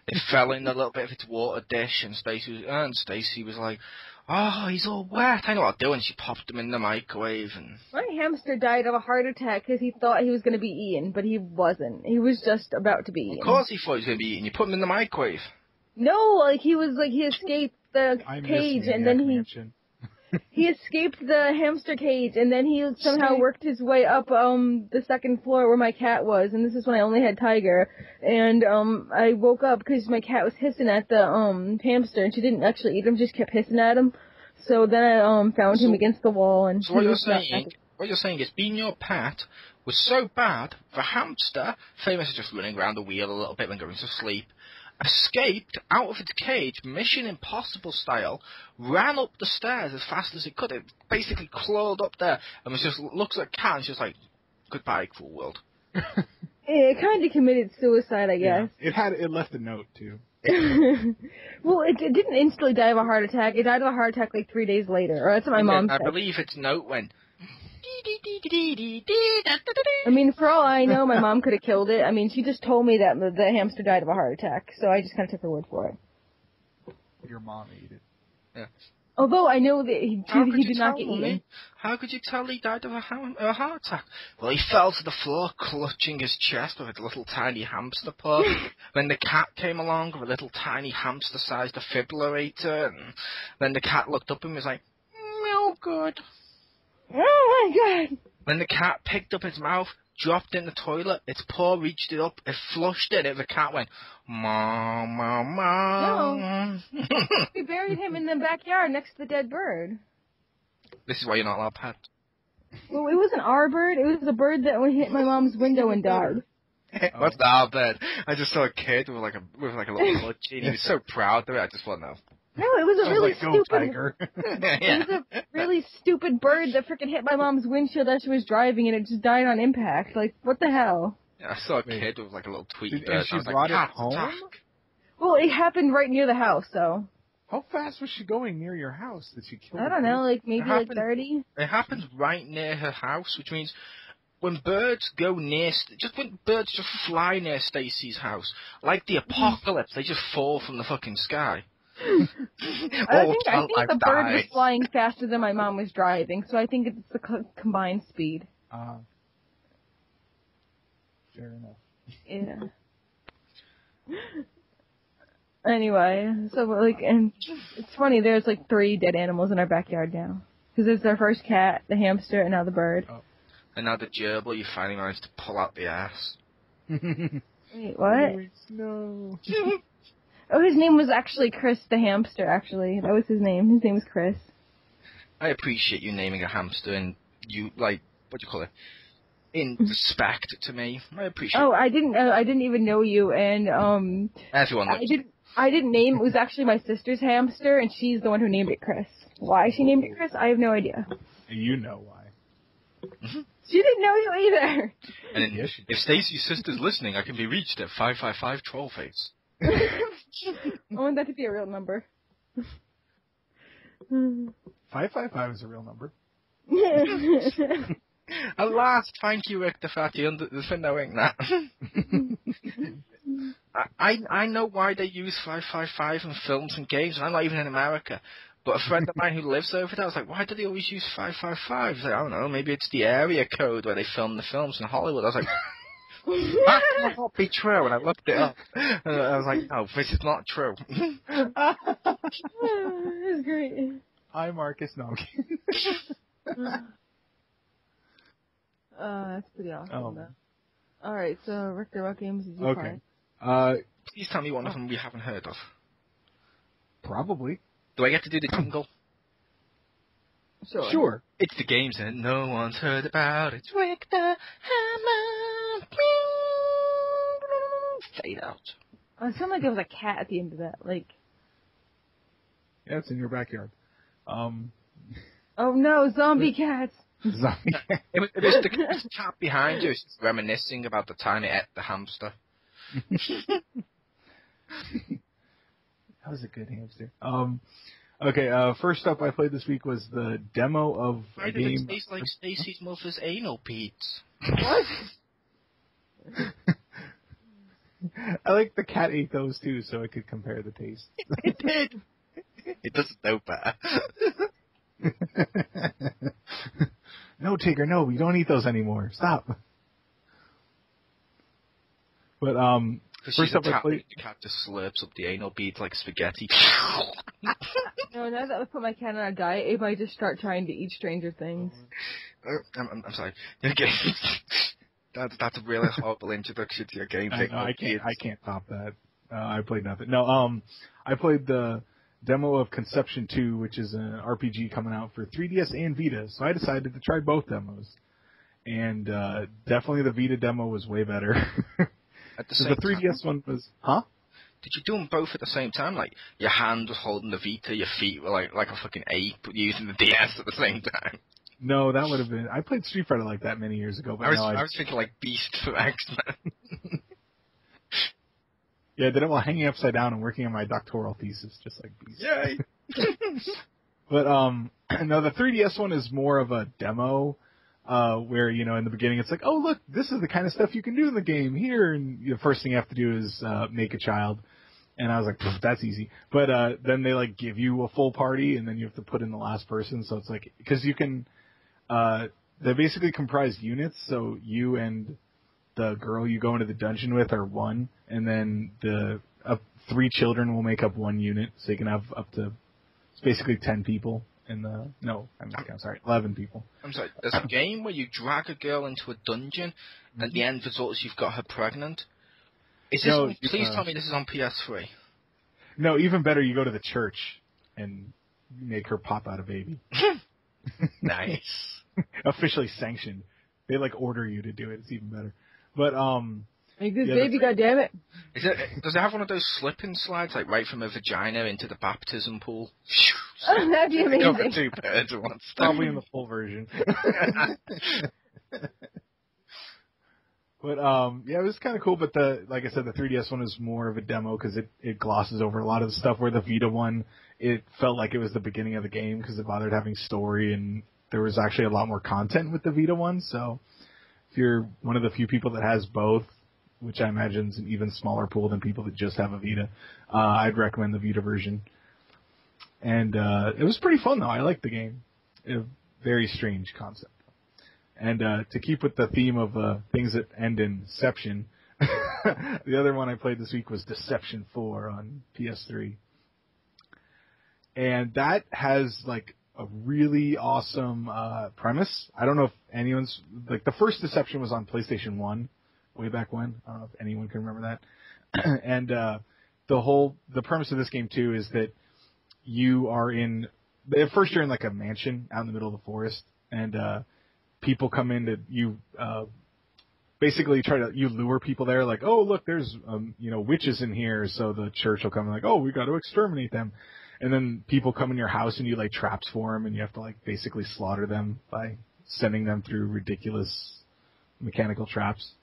It fell in a little bit of its water dish, and Stacey was like, oh, he's all wet. I know what I'll do. And she popped him in the microwave. And my hamster died of a heart attack because he thought he was going to be eaten, but he wasn't. He was just about to be eaten. Of course he thought he was going to be eaten. You put him in the microwave. No, he escaped the cage, and then he escaped the hamster cage, and then he somehow worked his way up the second floor where my cat was, and this is when I only had Tiger, and I woke up because my cat was hissing at the hamster, and she didn't actually eat him, just kept hissing at him. So then I found him against the wall, and so what you're saying is being your pet was so bad, the hamster, famous for just running around the wheel a little bit when going to sleep, escaped out of its cage, Mission Impossible style, ran up the stairs as fast as it could. It basically crawled up there and was just looks at cat and she's like, goodbye, cruel world. It kind of committed suicide, I guess. Yeah, it left a note, too. Well, it didn't instantly die of a heart attack. It died of a heart attack 3 days later. Or that's what my mom said. I believe its note went... I mean, for all I know, my mom could have killed it. I mean, she just told me that the hamster died of a heart attack, so I just kind of took her word for it. Your mom ate it. Yeah. Although I know that he did not get eaten. How could you tell he died of a heart attack? Well, he fell to the floor, clutching his chest with a little tiny hamster paw. When the cat came along with a little tiny hamster-sized defibrillator, and then the cat looked up and was like, "Meow, good." Oh my god! When the cat picked up its mouth, dropped in the toilet, its paw reached it up, it flushed it, and the cat went, "Ma, ma, ma." No. We buried him in the backyard next to the dead bird. This is why you're not allowed pet. Well, it wasn't our bird, it was a bird that hit my mom's window and died. What's the our bird? I just saw a kid with like a little clutchy, and he was so proud of it, I just want to know. No, it was a really stupid. Tiger. It was a really stupid bird that freaking hit my mom's windshield as she was driving, and it just died on impact. Like, what the hell? Yeah, I saw a kid with like a little tweety bird. And she brought it home? Well, it happened right near the house, so. How fast was she going near your house that she killed? I don't know, like maybe like 30. It happened right near her house, which means when birds go near, when birds just fly near Stacy's house, like the apocalypse, they just fall from the fucking sky. I think the bird was flying faster than my mom was driving, so I think it's the combined speed. Fair enough. Yeah. Anyway, so like, and it's funny, there's like 3 dead animals in our backyard now. Because there's our first cat, the hamster, and now the bird. Oh. And now the gerbil you finally managed to pull out the ass. Wait, what? No. Oh, his name was actually Chris the hamster, actually. That was his name. His name was Chris. I appreciate you naming a hamster and you, like, what do you call it? In respect to me. I appreciate I didn't even know you, and, everyone knows. I didn't name, it was actually my sister's hamster, and she's the one who named it Chris. Why she named it Chris, I have no idea. You know why. She didn't know you either. And then, if Stacy's sister's listening, I can be reached at 555 Trollface. I want that to be a real number. 555 is a real number. At last, thank you, Rick the Fatty, for knowing that. I know why they use 555 in films and games, and I'm not even in America. But a friend of mine who lives over there was like, why do they always use 555? He's like, I don't know, maybe it's the area code where they film the films in Hollywood. I was like, that cannot be true, and I looked it up. And I was like, no, this is not true. That's great. Hi, Marcus. No, I'm kidding. That's pretty awesome, Oh. though. Alright, so, Richter, what games did you Okay. play? Please tell me one of them we haven't heard of. Probably. Do I get to do the jingle? Sure. It's the games that no one's heard about. It's Rick the Hammer. Fade out. It sounded like there was a cat at the end of that, like... Yeah, it's in your backyard. Oh no, zombie cats! Zombie. It was the cat behind you. It's just reminiscing about the time it ate the hamster. That was a good hamster. Okay, first up I played this week was the demo of Why a did it game. taste like Stacy's mother's anal beads? What? I like the cat ate those too, so I could compare the taste. It did. It doesn't know better. No, Tigger, no, we don't eat those anymore. Stop. But first up I played. The cat just slurps up the anal beads like spaghetti. No, now that I put my cat on a diet, it might just start trying to eat Stranger Things. I'm sorry. Okay. That's a really horrible introduction to your game. I can't top that. I played nothing. No, I played the demo of Conception 2, which is an RPG coming out for 3DS and Vita. So I decided to try both demos, and definitely the Vita demo was way better. At the same 3DS one was, huh? Did you do them both at the same time? Like, your hand was holding the Vita, your feet were like a fucking ape using the DS at the same time? No, that would have been... I played Street Fighter like that many years ago, but I was thinking like Beast for X-Men. Yeah, I did it while hanging upside down and working on my doctoral thesis, just like Beast. Yay! But, no, the 3DS one is more of a demo, where, you know, in the beginning it's like, oh, look, this is the kind of stuff you can do in the game here, and the first thing you have to do is make a child. And I was like, that's easy. But then they, like, give you a full party, and then you have to put in the last person, so it's like, because you can, they basically comprise units, so you and the girl you go into the dungeon with are one, and then the 3 children will make up one unit, so you can have up to, it's basically 10 people. I'm sorry, 11 people. I'm sorry, there's a game where you drag a girl into a dungeon, and the end result is you've got her pregnant. Is this please tell me this is on PS3. No, even better, you go to the church and make her pop out a baby. Nice. Officially sanctioned. They, like, order you to do it. It's even better. But, Make this baby, goddammit. Does it have one of those slip-and slides, like right from a vagina into the baptism pool? That'd be amazing. Cover 2 birds at once. Probably in the full version. But yeah, it was kind of cool. But like I said, the 3DS one is more of a demo because it glosses over a lot of the stuff. Where the Vita one, it felt like it was the beginning of the game because it bothered having story, and there was actually a lot more content with the Vita one. So if you're one of the few people that has both, which I imagine is an even smaller pool than people that just have a Vita, I'd recommend the Vita version. And it was pretty fun though. I liked the game. A very strange concept. And to keep with the theme of things that end in Deception, the other one I played this week was Deception 4 on PS3. And that has, like, a really awesome premise. I don't know if anyone's... Like, the first Deception was on PlayStation 1, way back when. I don't know if anyone can remember that. And the premise of this game, too, is that you are in... At first you're in, like, a mansion out in the middle of the forest, and... people come in to you, basically you lure people there, like, oh look, there's witches in here, so the church will come and like, oh, we got to exterminate them, and then people come in your house and you lay traps for them, and you have to like basically slaughter them by sending them through ridiculous mechanical traps.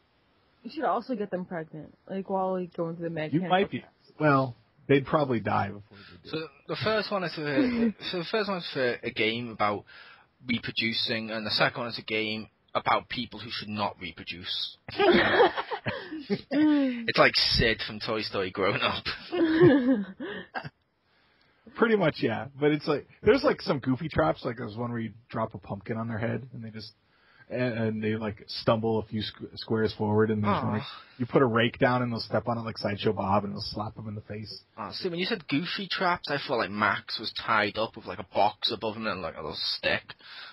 You should also get them pregnant, like while like, going through the mechanical. You might be. Well, they'd probably die before they do. So the first one is for a game about reproducing, and the second one is a game about people who should not reproduce. It's like Sid from Toy Story grown up. Pretty much, yeah. But it's like there's like some goofy traps. Like there's one where you drop a pumpkin on their head and they just and they like stumble a few squares forward, and there's one where you put a rake down and they'll step on it like Sideshow Bob and they'll slap them in the face. See, when you said goofy traps, I felt like Max was tied up with like a box above him and like a little stick.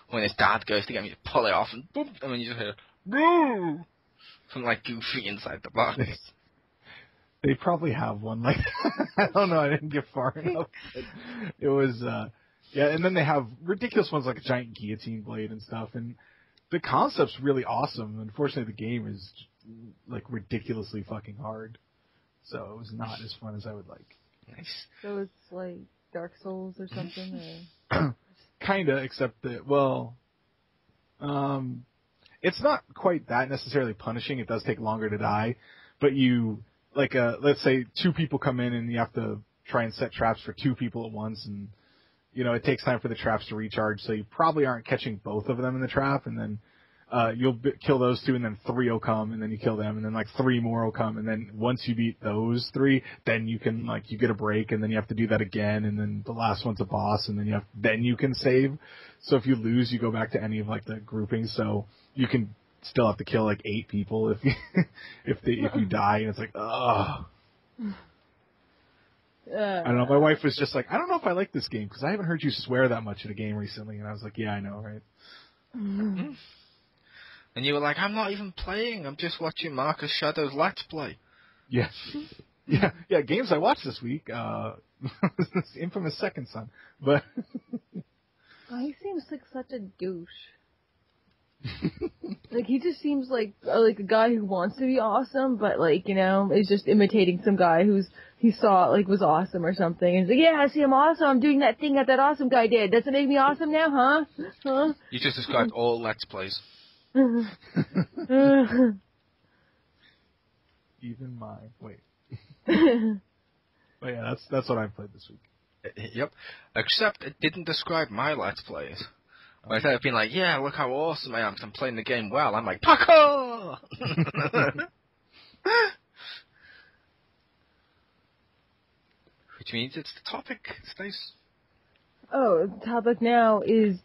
When his dad goes to get him, you pull it off and boom, and then you just hear boo from like Goofy inside the box. They probably have one like I don't know. I didn't get far enough. It was yeah, and then they have ridiculous ones like a giant guillotine blade and stuff, and the concept's really awesome. Unfortunately, the game is like ridiculously fucking hard, so it was not as fun as I would like. Nice. So it's like Dark Souls or something, or kinda, except that it's not quite that necessarily punishing. It does take longer to die, but you like let's say two people come in and you have to try and set traps for two people at once, and it takes time for the traps to recharge, so you probably aren't catching both of them in the trap, and then you'll kill those two, and then three will come, and then you kill them, and then like three more will come, and then once you beat those three, then you can you get a break, and then you have to do that again, and then the last one's a boss, and then you can save. So if you lose, you go back to any of like the groupings, so you can still have to kill like 8 people if you if you die, and it's like ugh. I don't know. My wife was just like, I don't know if I like this game because I haven't heard you swear that much in a game recently, and I was like, yeah, I know, right? Mm-hmm. And you were like, I'm not even playing. I'm just watching Marcus Shadow's Let's Play. Yeah. Yeah. Games I watched this week. Infamous Second Son. But he seems like such a douche. Like he just seems like a guy who wants to be awesome, but is just imitating some guy he saw was awesome or something. And he's like, yeah, I see, I'm awesome. I'm doing that thing that awesome guy did. Does it make me awesome now, huh? You just described all Let's Plays. Even mine. Wait. But yeah, that's what I played this week. Yep. Except it didn't describe my Let's Plays. Instead of being like, yeah, look how awesome I am because I'm playing the game well, I'm like, parkour! Which means it's the topic, Stace. Oh, the topic now is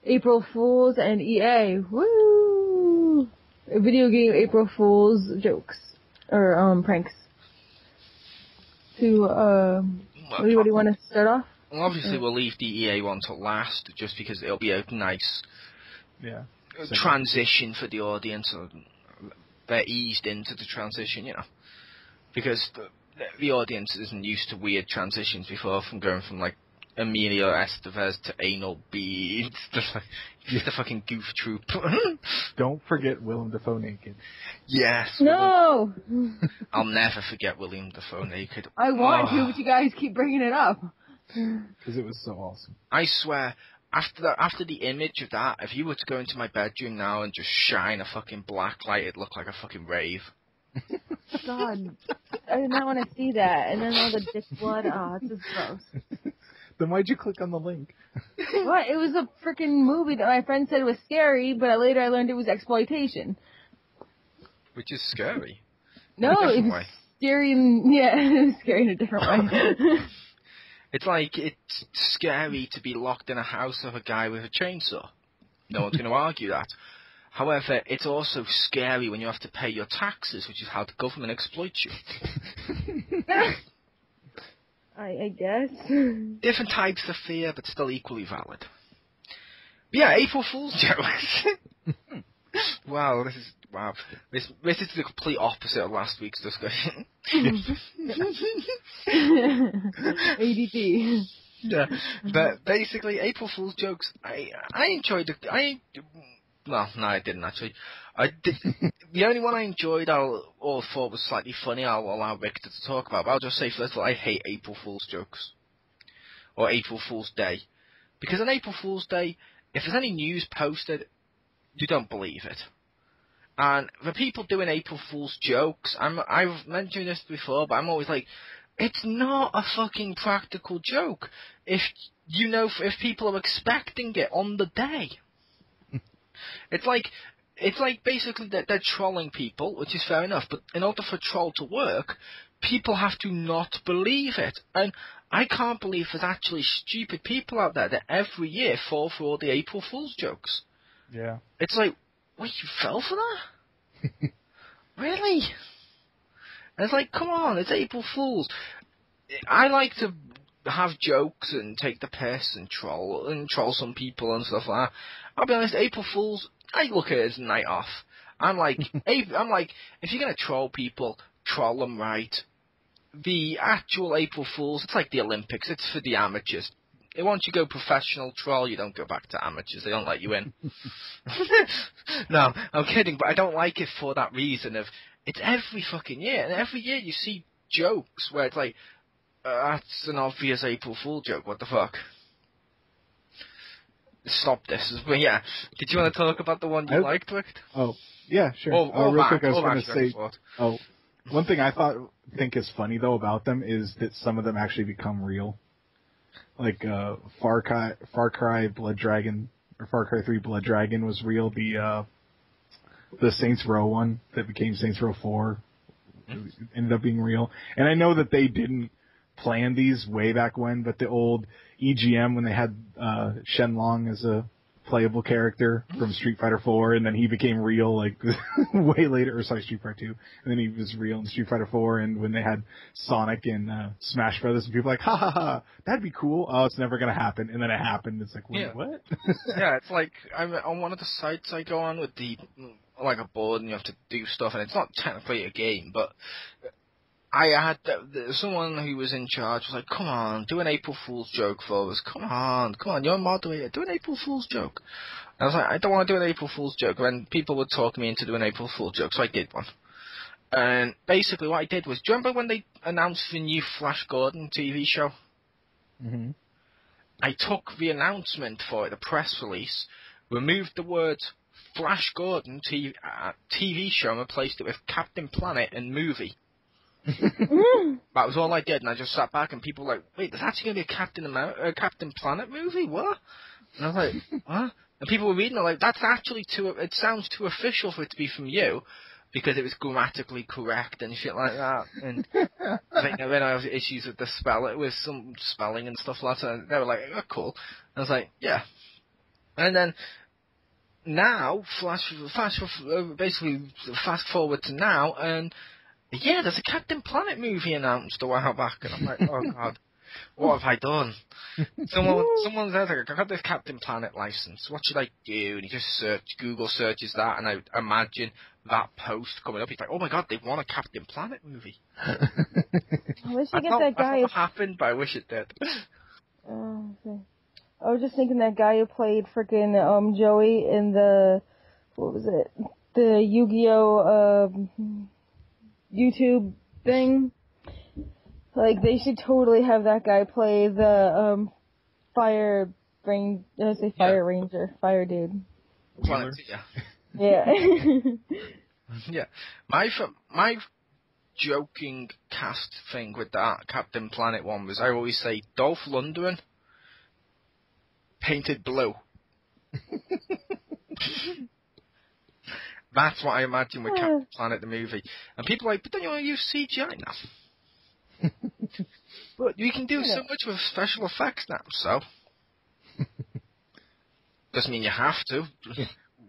April Fools and EA. Woo! Video game April Fools jokes. Or, pranks. Anybody want to start off? Well, obviously we'll leave the EA one to last, just because it'll be a nice transition for the audience. They're eased into the transition, because the audience isn't used to weird transitions before, from going from Emilio Estevez to Anal Beads to the fucking Goof Troop. Don't forget Willem Dafoe naked. Yes. No! I'll never forget William Dafoe naked. I want to, but you guys keep bringing it up. Because it was so awesome. I swear, after the image of that, if you were to go into my bedroom now and just shine a fucking black light, it'd look like a fucking rave. God, I did not want to see that. And then all the dick blood. Oh, it's just gross. Then why'd you click on the link? What? It was a freaking movie that my friend said was scary, but later I learned it was exploitation. Which is scary. No, it was scary. It was scary in a different way. It's like, it's scary to be locked in a house with a guy with a chainsaw. No one's going to argue that. However, it's also scary when you have to pay your taxes, which is how the government exploits you. I guess. Different types of fear, but still equally valid. But yeah, April Fool's jokes. Wow. This is the complete opposite of last week's discussion. ADD. Yeah, but basically, April Fool's jokes, I enjoyed it. No, I didn't actually. The only one I enjoyed or thought was slightly funny, I'll allow Victor to talk about, but I'll just say first of all, I hate April Fool's jokes. Or April Fool's Day. Because on April Fool's Day, if there's any news posted, you don't believe it. And the people doing April Fool's jokes, I've mentioned this before, but I'm always like, it's not a fucking practical joke. If people are expecting it on the day. It's like basically that they're trolling people, which is fair enough, but in order for a troll to work, people have to not believe it. And I can't believe there's actually stupid people out there that every year fall for all the April Fool's jokes. Yeah. It's like, wait, you fell for that? Really? And it's like, come on, it's April Fool's. I like to have jokes and take the piss and troll some people and stuff like that. I'll be honest, April Fool's, I look at it as a night off. I'm like, if you're gonna troll people, troll them right. The actual April Fool's, it's like the Olympics, it's for the amateurs. Once you go professional troll, you don't go back to amateurs. They don't let you in. No, I'm kidding, but I don't like it for that reason of, it's every fucking year, and every year you see jokes where it's like, that's an obvious April Fool joke, what the fuck? Stop this. But yeah, did you want to talk about the one you liked, Rick? Oh, yeah, sure. Real quick, I was going to say, one thing I think is funny, though, about them is that some of them actually become real. Like, Far Cry Blood Dragon, or Far Cry 3 Blood Dragon was real. The Saints Row one that became Saints Row 4 ended up being real. And I know that they didn't plan these way back when, but the old EGM, when they had Shenlong as a playable character from Street Fighter 4, and then he became real like way later, or sorry, Street Fighter 2, and then he was real in Street Fighter 4, and when they had Sonic in Smash Brothers, and people were like, ha ha ha, that'd be cool. Oh, it's never gonna happen, and then it happened. It's like, wait, what? Yeah, it's like I'm on one of the sites I go on with like a board, and you have to do stuff, and it's not technically a game, but I had someone who was in charge was like, come on, do an April Fool's joke for us. Come on, you're a moderator, do an April Fool's joke. And I was like, I don't want to do an April Fool's joke. And people would talk me into doing an April Fool's joke, so I did one. And basically what I did was, do you remember when they announced the new Flash Gordon TV show? Mm-hmm. I took the announcement for it, the press release, removed the words Flash Gordon TV show and replaced it with Captain Planet and movie. That was all I did, and I just sat back, and people were like, wait, there's actually going to be a Captain Planet movie? What? And I was like, what? And people were reading it like, that's actually it sounds too official for it to be from you, because it was grammatically correct and shit like that. And I think then I have issues with with some spelling and stuff like that, and they were like, oh, cool. And I was like, yeah. And then now, basically fast forward to now, and yeah, there's a Captain Planet movie announced a while back, and I'm like, oh god, what have I done? Someone says, like, I got this Captain Planet license, what should I do? And you just Google searches that, and I imagine that post coming up. He's like, oh my god, they want a Captain Planet movie. I wish I get that guy. That's not happened, but I wish it did. Okay. I was just thinking that guy who played frickin' Joey in the, what was it? The Yu-Gi-Oh! YouTube thing. Like, they should totally have that guy play the fire Fire Ranger, Fire Dude. Planeteer. Yeah. Yeah. My joking cast thing with that Captain Planet one was I always say Dolph Lundgren painted blue. That's what I imagine with Captain Planet the movie. And people are like, but don't you want to use CGI now? But you can do so much with special effects now, so. Doesn't mean you have to.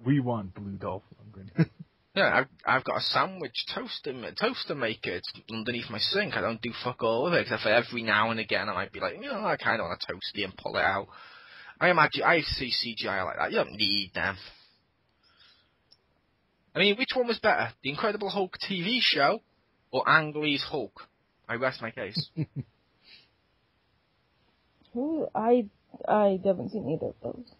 We want blue Dolph Lundgren. Yeah, I've got a sandwich toaster maker. It's underneath my sink. I don't do fuck all with it, except for every now and again I might be like, I kind of want a toasty and pull it out. I see CGI like that. You don't need them. I mean, which one was better? The Incredible Hulk TV show or Ang Lee's Hulk? I rest my case. I haven't seen either of those.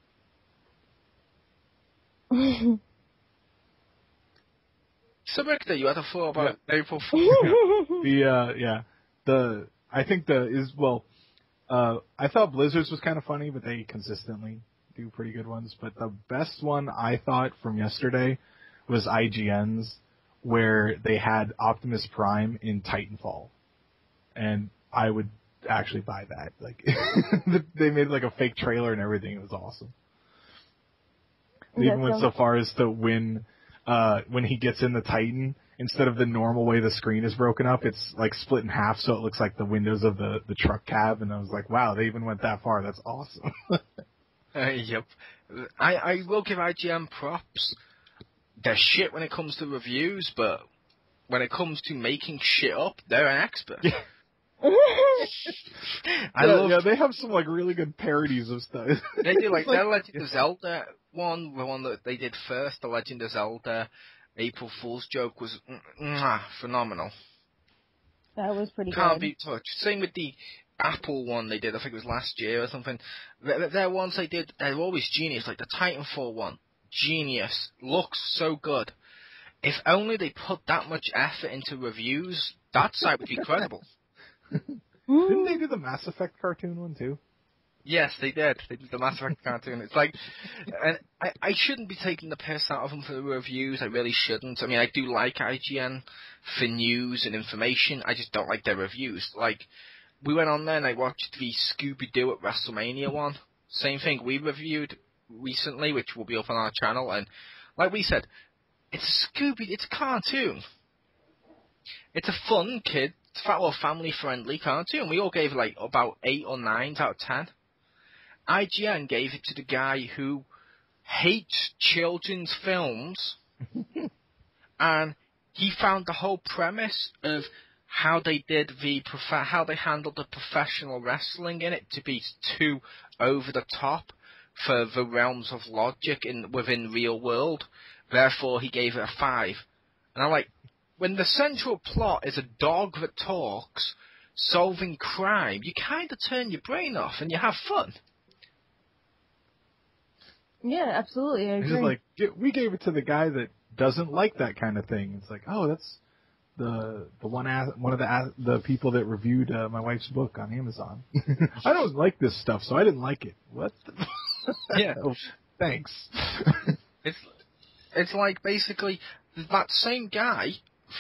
So, Richter, you had a thought about April Fool. I thought Blizzard's was kind of funny, but they consistently do pretty good ones. But the best one I thought from yesterday was IGN's, where they had Optimus Prime in Titanfall. And I would actually buy that. Like, they made like a fake trailer and everything. It was awesome. They even went so far as to when he gets in the Titan, instead of the normal way the screen is broken up, it's like split in half so it looks like the windows of the truck cab, and I was like, wow, they even went that far. That's awesome. Yep. I will give IGN props. They're shit when it comes to reviews, but when it comes to making shit up, they're an expert. They have some like really good parodies of stuff. They do like their Legend of Zelda one, the one that they did first, the Legend of Zelda April Fool's joke was phenomenal. That was pretty good. Can't be touched. Same with the Apple one they did, I think it was last year or something. Their ones they did, they're always genius, like the Titanfall one. Genius. Looks so good. If only they put that much effort into reviews, that site would be credible. Didn't they do the Mass Effect cartoon one too? Yes, they did. They did the Mass Effect cartoon. It's like, and I shouldn't be taking the piss out of them for the reviews. I really shouldn't. I mean, I do like IGN for news and information. I just don't like their reviews. Like, we went on there and I watched the Scooby-Doo at WrestleMania one. Same thing we reviewed recently, which will be up on our channel. And like we said, it's a cartoon. It's a fun family-friendly cartoon. We all gave like about 8 or 9 out of 10. IGN gave it to the guy who hates children's films, and he found the whole premise of how they handled the professional wrestling in it to be too over the top for the realms of logic within real world. Therefore, he gave it a 5. And I'm like, when the central plot is a dog that talks, solving crime, you kind of turn your brain off and you have fun. Yeah, absolutely. I agree. It's just like, we gave it to the guy that doesn't like that kind of thing. It's like, oh, that's the one of the people that reviewed my wife's book on Amazon. I don't like this stuff, so I didn't like it. What? Yeah. Oh, thanks. It's like basically that same guy.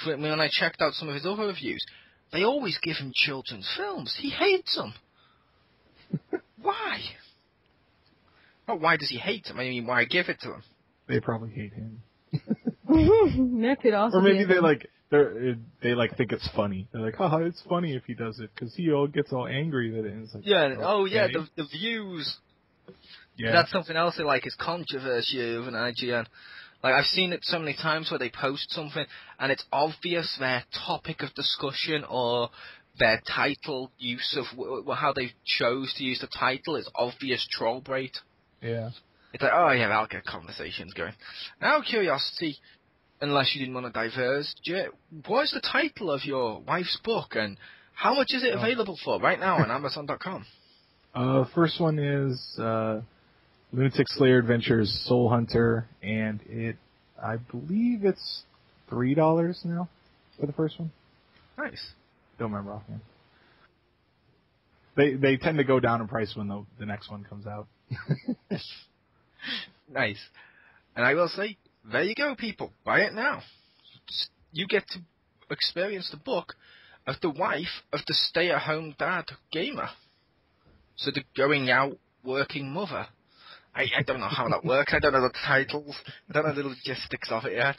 When I checked out some of his other reviews, they always give him children's films. He hates them. Why? Not why does he hate them? I mean, why give it to him? They probably hate him. That could also. Or maybe they think it's funny. They're like, haha, it's funny if he does it because he gets all angry that it's like. Yeah. Okay. The views. Yeah. That's something else they like is controversy of an IGN. Like, I've seen it so many times where they post something and it's obvious their topic of discussion or their title use of how they chose to use the title is obvious troll bait. Yeah. It's like, oh yeah, that'll get conversations going. Now, curiosity, unless you didn't want to diverge, what's the title of your wife's book and how much is it available for right now on Amazon.com? First one is Lunatic Slayer Adventures Soul Hunter, and I believe it's $3 now for the first one. Nice. Don't remember offhand. They tend to go down in price when the next one comes out. Nice. And I will say, there you go, people. Buy it now. You get to experience the book of the wife of the stay-at-home dad gamer. So the going out working mother. I don't know how that works. I don't know the titles. I don't know the logistics of it yet.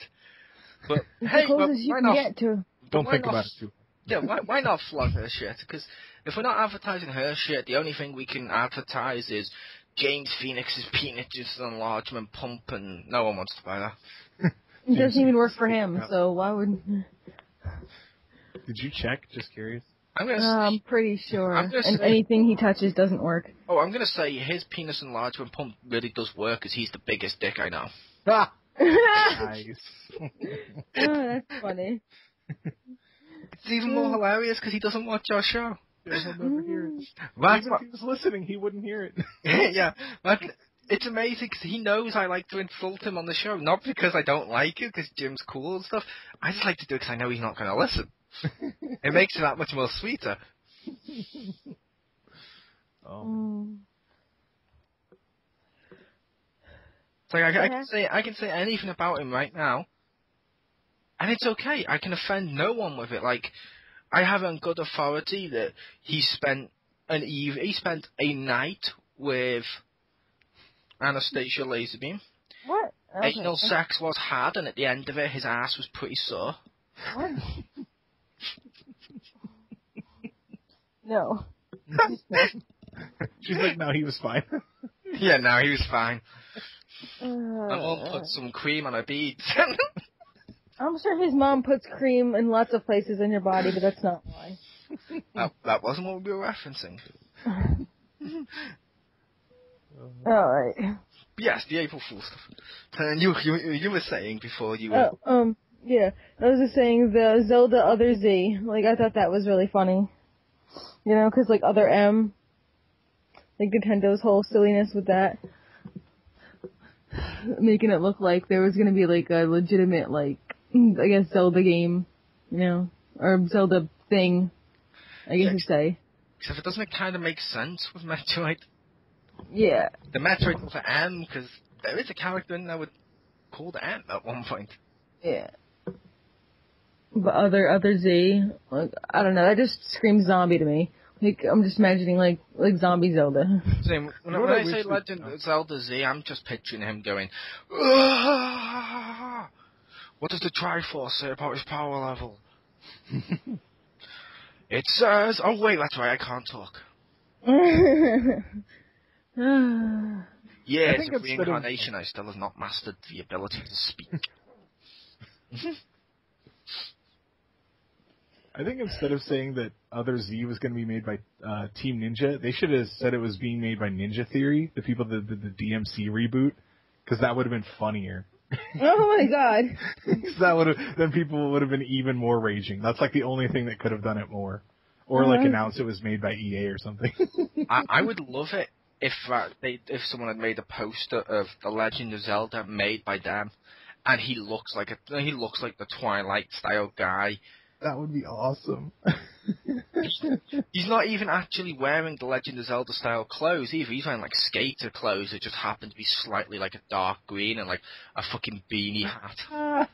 But hey, closest you why can not? get to. Don't think about it too. Yeah, why not flog her shit? Because if we're not advertising her shit, the only thing we can advertise is James Phoenix's penis enlargement pump, and no one wants to buy that. It doesn't even work for him, so why would... Did you check? Just curious. I'm pretty sure. And anything he touches doesn't work. Oh, I'm going to say his penis enlargement pump really does work because he's the biggest dick I know. Ah! Nice. Oh, that's funny. It's even more hilarious because he doesn't watch our show. Yeah, he'll never hear it. That's Even if he was listening, he wouldn't hear it. Yeah, it's amazing because he knows I like to insult him on the show, not because I don't like it, because Jim's cool and stuff. I just like to do it because I know he's not going to listen. It makes it that much more sweeter. Oh. It's like I can say anything about him right now, and it's okay. I can offend no one with it. Like, I have on good authority that he spent a night with Anastasia Laserbeam. What? Okay. Anal sex was had, and at the end of it, his ass was pretty sore. What? No. She's like, no, he was fine. Yeah, no, he was fine. My mom put some cream on her beads. I'm sure his mom puts cream in lots of places in your body, but that's not why. That wasn't what we were referencing. Alright. Yes, the April Fool's stuff. And you were saying before you... Yeah, I was just saying the Zelda Other Z. Like, I thought that was really funny. You know, because, like, Other M. Like, Nintendo's whole silliness with that. Making it look like there was gonna be, like, a legitimate, like, I guess Zelda game, you know? Or Zelda thing, I guess you'd say. Except it doesn't kind of make sense with Metroid. Yeah. The Metroid was an M, because there is a character in there called M at one point. Yeah. But Other Z, like, I don't know, that just screams zombie to me. Like, I'm just imagining, like zombie Zelda. Same. When I say Legend of Zelda Z, I'm just picturing him going, "Aah! What does the Triforce say about his power level?" It says, oh wait, that's right, I can't talk. Years of reincarnation, I still have not mastered the ability to speak. I think instead of saying that Other Z was going to be made by Team Ninja, they should have said it was being made by Ninja Theory, the people that did the DMC reboot, because that would have been funnier. Oh my god. Then people would have been even more raging. That's like the only thing that could have done it more. Or like announce it was made by EA or something. I would love it if someone had made a poster of The Legend of Zelda made by them, and he looks like the Twilight style guy. That would be awesome. He's not even actually wearing the Legend of Zelda style clothes either. He's wearing like skater clothes that just happen to be slightly like a dark green and like a fucking beanie hat.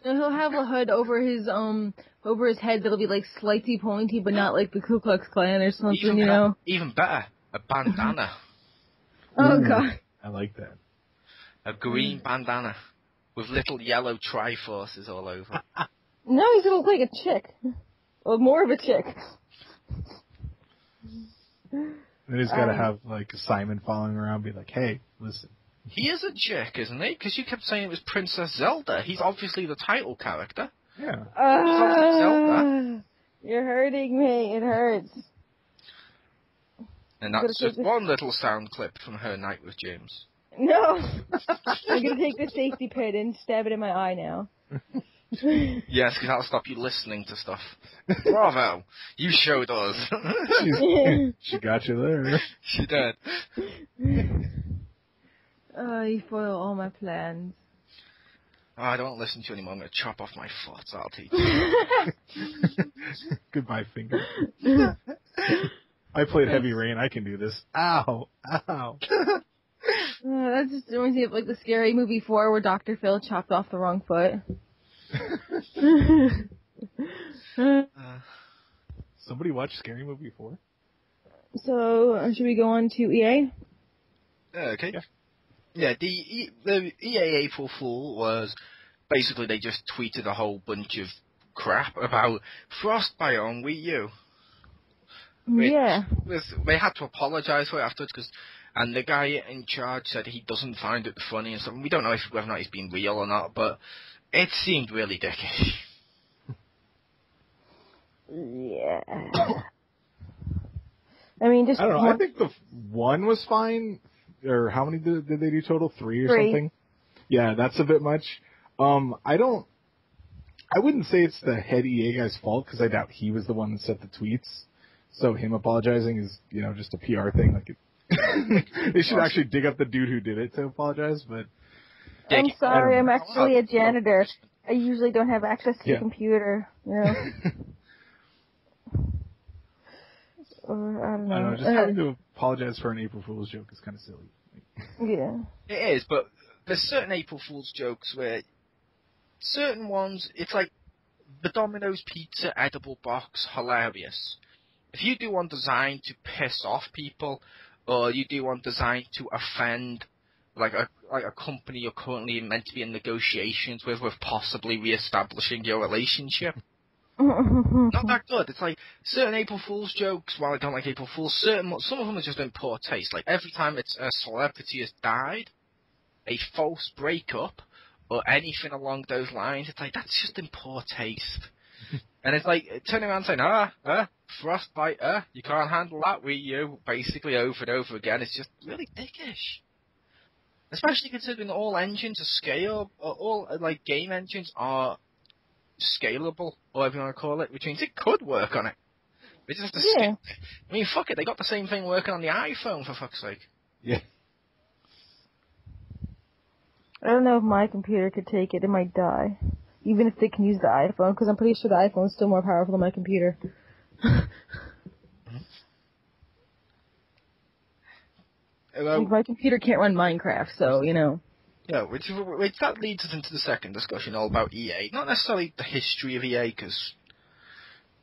And he'll have a hood over his head that'll be like slightly pointy, but not like the Ku Klux Klan or something, you know? Even better, a bandana. Oh god. I like that. A green bandana with little yellow Triforces all over. No, he's gonna look like a chick. Well, more of a chick. Then he's got to have, like, Simon following around, be like, hey, listen. He is a chick, isn't he? Because you kept saying it was Princess Zelda. He's obviously the title character. Yeah. Zelda. You're hurting me. It hurts. And that's just one little sound clip from her night with James. No. I'm gonna take the safety pin and stab it in my eye now. Yes, because that'll stop you listening to stuff. Bravo! You showed us. She got you there. She did. Oh, you foil all my plans. Oh, I don't listen to you anymore. I'm going to chop off my foot. I'll teach you. Goodbye, finger. I played Heavy Rain. I can do this. Ow. Ow. That just reminds me of like the Scary Movie 4 where Dr. Phil chopped off the wrong foot. Somebody watch Scary Movie 4? So, should we go on to EA? Okay. Yeah, the EA April Fool was basically they just tweeted a whole bunch of crap about Frostbite on Wii U. Yeah. They had to apologise for it afterwards, and the guy in charge said he doesn't find it funny and stuff. We don't know whether or not he's been real or not, but it seemed really dickish. Yeah. I mean, just... I don't know. I think the one was fine. Or how many did they do total? 3 or something? Yeah, that's a bit much. I wouldn't say it's the head EA guy's fault, because I doubt he was the one that sent the tweets. So him apologizing is, just a PR thing. Like, they should actually dig up the dude who did it to apologize, but... I'm sorry, I'm actually a janitor. I usually don't have access to the computer, Or, I don't know. Just having to apologize for an April Fool's joke is kind of silly. Yeah. It is, but there's certain April Fool's jokes where certain ones, it's like the Domino's Pizza edible box, hilarious. If you do one designed to piss off people, or you do one designed to offend, like a company you're currently meant to be in negotiations with possibly re-establishing your relationship, not that good. It's like certain April Fool's jokes, while I don't like April Fool's, some of them are just in poor taste. Like every time it's a celebrity has died, a false breakup, or anything along those lines, it's like, that's just in poor taste. And it's like, turning around saying, Frostbite, you can't handle that, Wii U, basically over and over again. It's just really dickish. Especially considering all engines are scale, all like game engines are scalable, or whatever you want to call it, which means it could work on it. They just have to scale it. I mean, fuck it, they got the same thing working on the iPhone, for fuck's sake. Yeah. I don't know if my computer could take it. It might die. Even if they can use the iPhone, because I'm pretty sure the iPhone is still more powerful than my computer. My computer can't run Minecraft, so, Yeah, which that leads us into the second discussion, all about EA. Not necessarily the history of EA, because...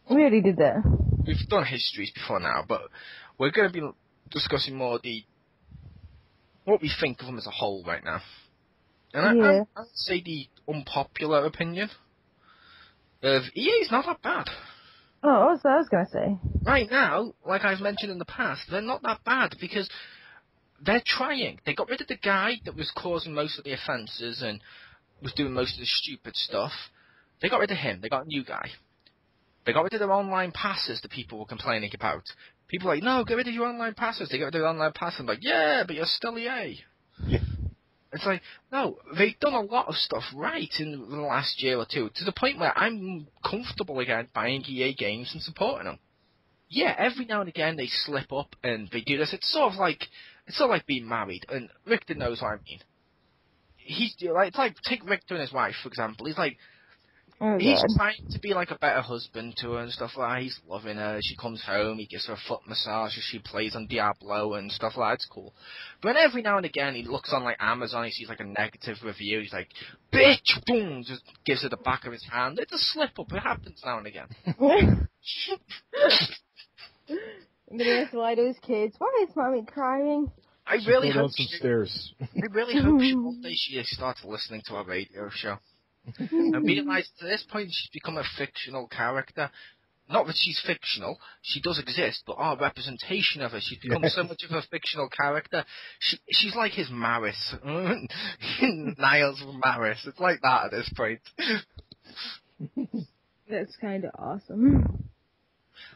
We already did that. We've done histories before now, but we're going to be discussing more what we think of them as a whole right now. And I would say the unpopular opinion of EA's not that bad. Oh, that's what I was going to say. Right now, like I've mentioned in the past, they're not that bad because they're trying. They got rid of the guy that was causing most of the offences and was doing most of the stupid stuff. They got rid of him. They got a new guy. They got rid of their online passes that people were complaining about. People were like, no, get rid of your online passes. They got rid of their online passes. I'm like, yeah, but you're still EA. Yeah. It's like, no, they've done a lot of stuff right in the last year or two, to the point where I'm comfortable again buying EA games and supporting them. Yeah, every now and again they slip up and they do this. It's sort of like being married, and Richter knows what I mean. It's like, take Richter and his wife, for example. He's like, he's trying to be like a better husband to her and stuff like that. He's loving her. She comes home, he gives her a foot massage as she plays on Diablo and stuff like that. It's cool. But then every now and again he looks on like Amazon, he sees like a negative review. He's like, bitch, boom, just gives her the back of his hand. It's a slip up. It happens now and again. I'm gonna have to lie to his kids. Why is mommy crying? I really hope one day she starts listening to our radio show. And realize at this point she's become a fictional character. Not that she's fictional, she does exist, but our representation of her, she's become so much of a fictional character. She's like his Maris. Niles Maris. It's like that at this point. That's kind of awesome.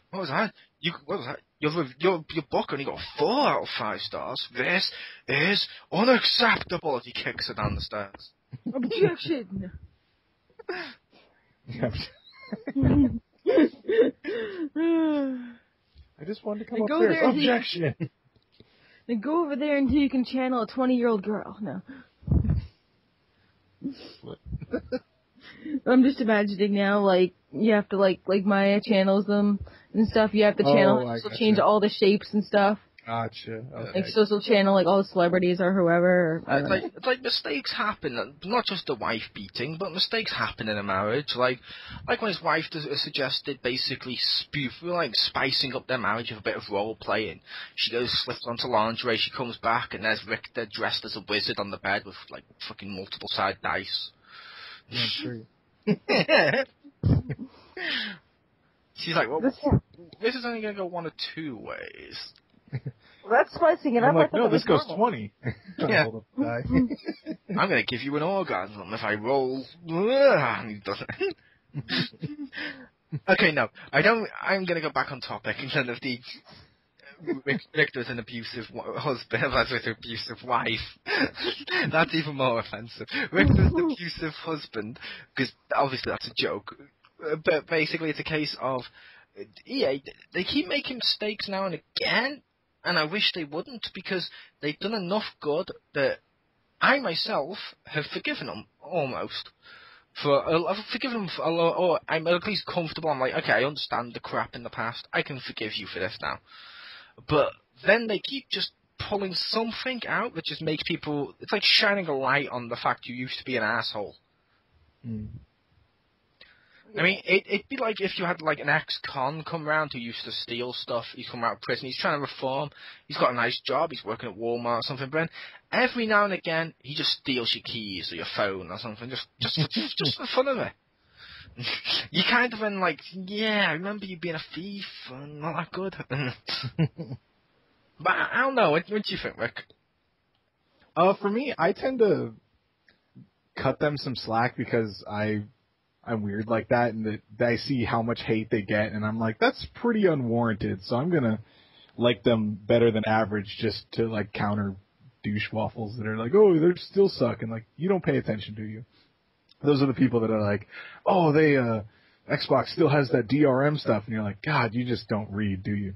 What was that? Your book only got 4 out of 5 stars. This is unacceptable as he kicks her down the stairs. Objection! I just wanted to come upstairs. Objection! Then go over there until you can channel a 20-year-old girl. No. What? I'm just imagining now, like, you have to, like Maya channels them, and stuff. You have to channel, I so gotcha. change all the shapes and stuff. Gotcha. Okay. Like social channel, like all the celebrities or whoever. Or, I don't know. It's like mistakes happen, not just the wife beating, but mistakes happen in a marriage. Like when his wife suggested basically spicing up their marriage with a bit of role playing. She goes, slips onto lingerie, she comes back, and there's Richter dressed as a wizard on the bed with like fucking multiple side dice. Yeah, true. She's like, well, this is only gonna go one of two ways. Well, that's spicing it I'm up. like, no, this goes 20. Yeah. Hold up the die. I'm gonna give you an orgasm if I roll. And he doesn't. Okay, no, I don't. I'm gonna go back on topic instead of the Victor's an abusive husband, as with an abusive wife. That's even more offensive. Victor's an abusive husband, because obviously that's a joke. But basically, it's a case of EA. They keep making mistakes now and again. And I wish they wouldn't, because they've done enough good that I myself have forgiven them, almost. I've forgiven them, or I'm at least comfortable. I'm like, okay, I understand the crap in the past. I can forgive you for this now. But then they keep just pulling something out that just makes people... It's like shining a light on the fact you used to be an asshole. Mm. I mean, it'd be like if you had like an ex-con come round who used to steal stuff. He's come out of prison. He's trying to reform. He's got a nice job. He's working at Walmart or something. But then every now and again, he just steals your keys or your phone or something, just for fun of it. You kind of then like, yeah, I remember you being a thief and not that good. But I don't know. What do you think, Rick? For me, I tend to cut them some slack because I'm weird like that, and that I see how much hate they get, and I'm like, that's pretty unwarranted, so I'm gonna like them better than average just to like counter douche waffles that are like, oh, they still suck, and like, you don't pay attention, do you? Those are the people that are like, oh, Xbox still has that DRM stuff, and you're like, God, you just don't read, do you?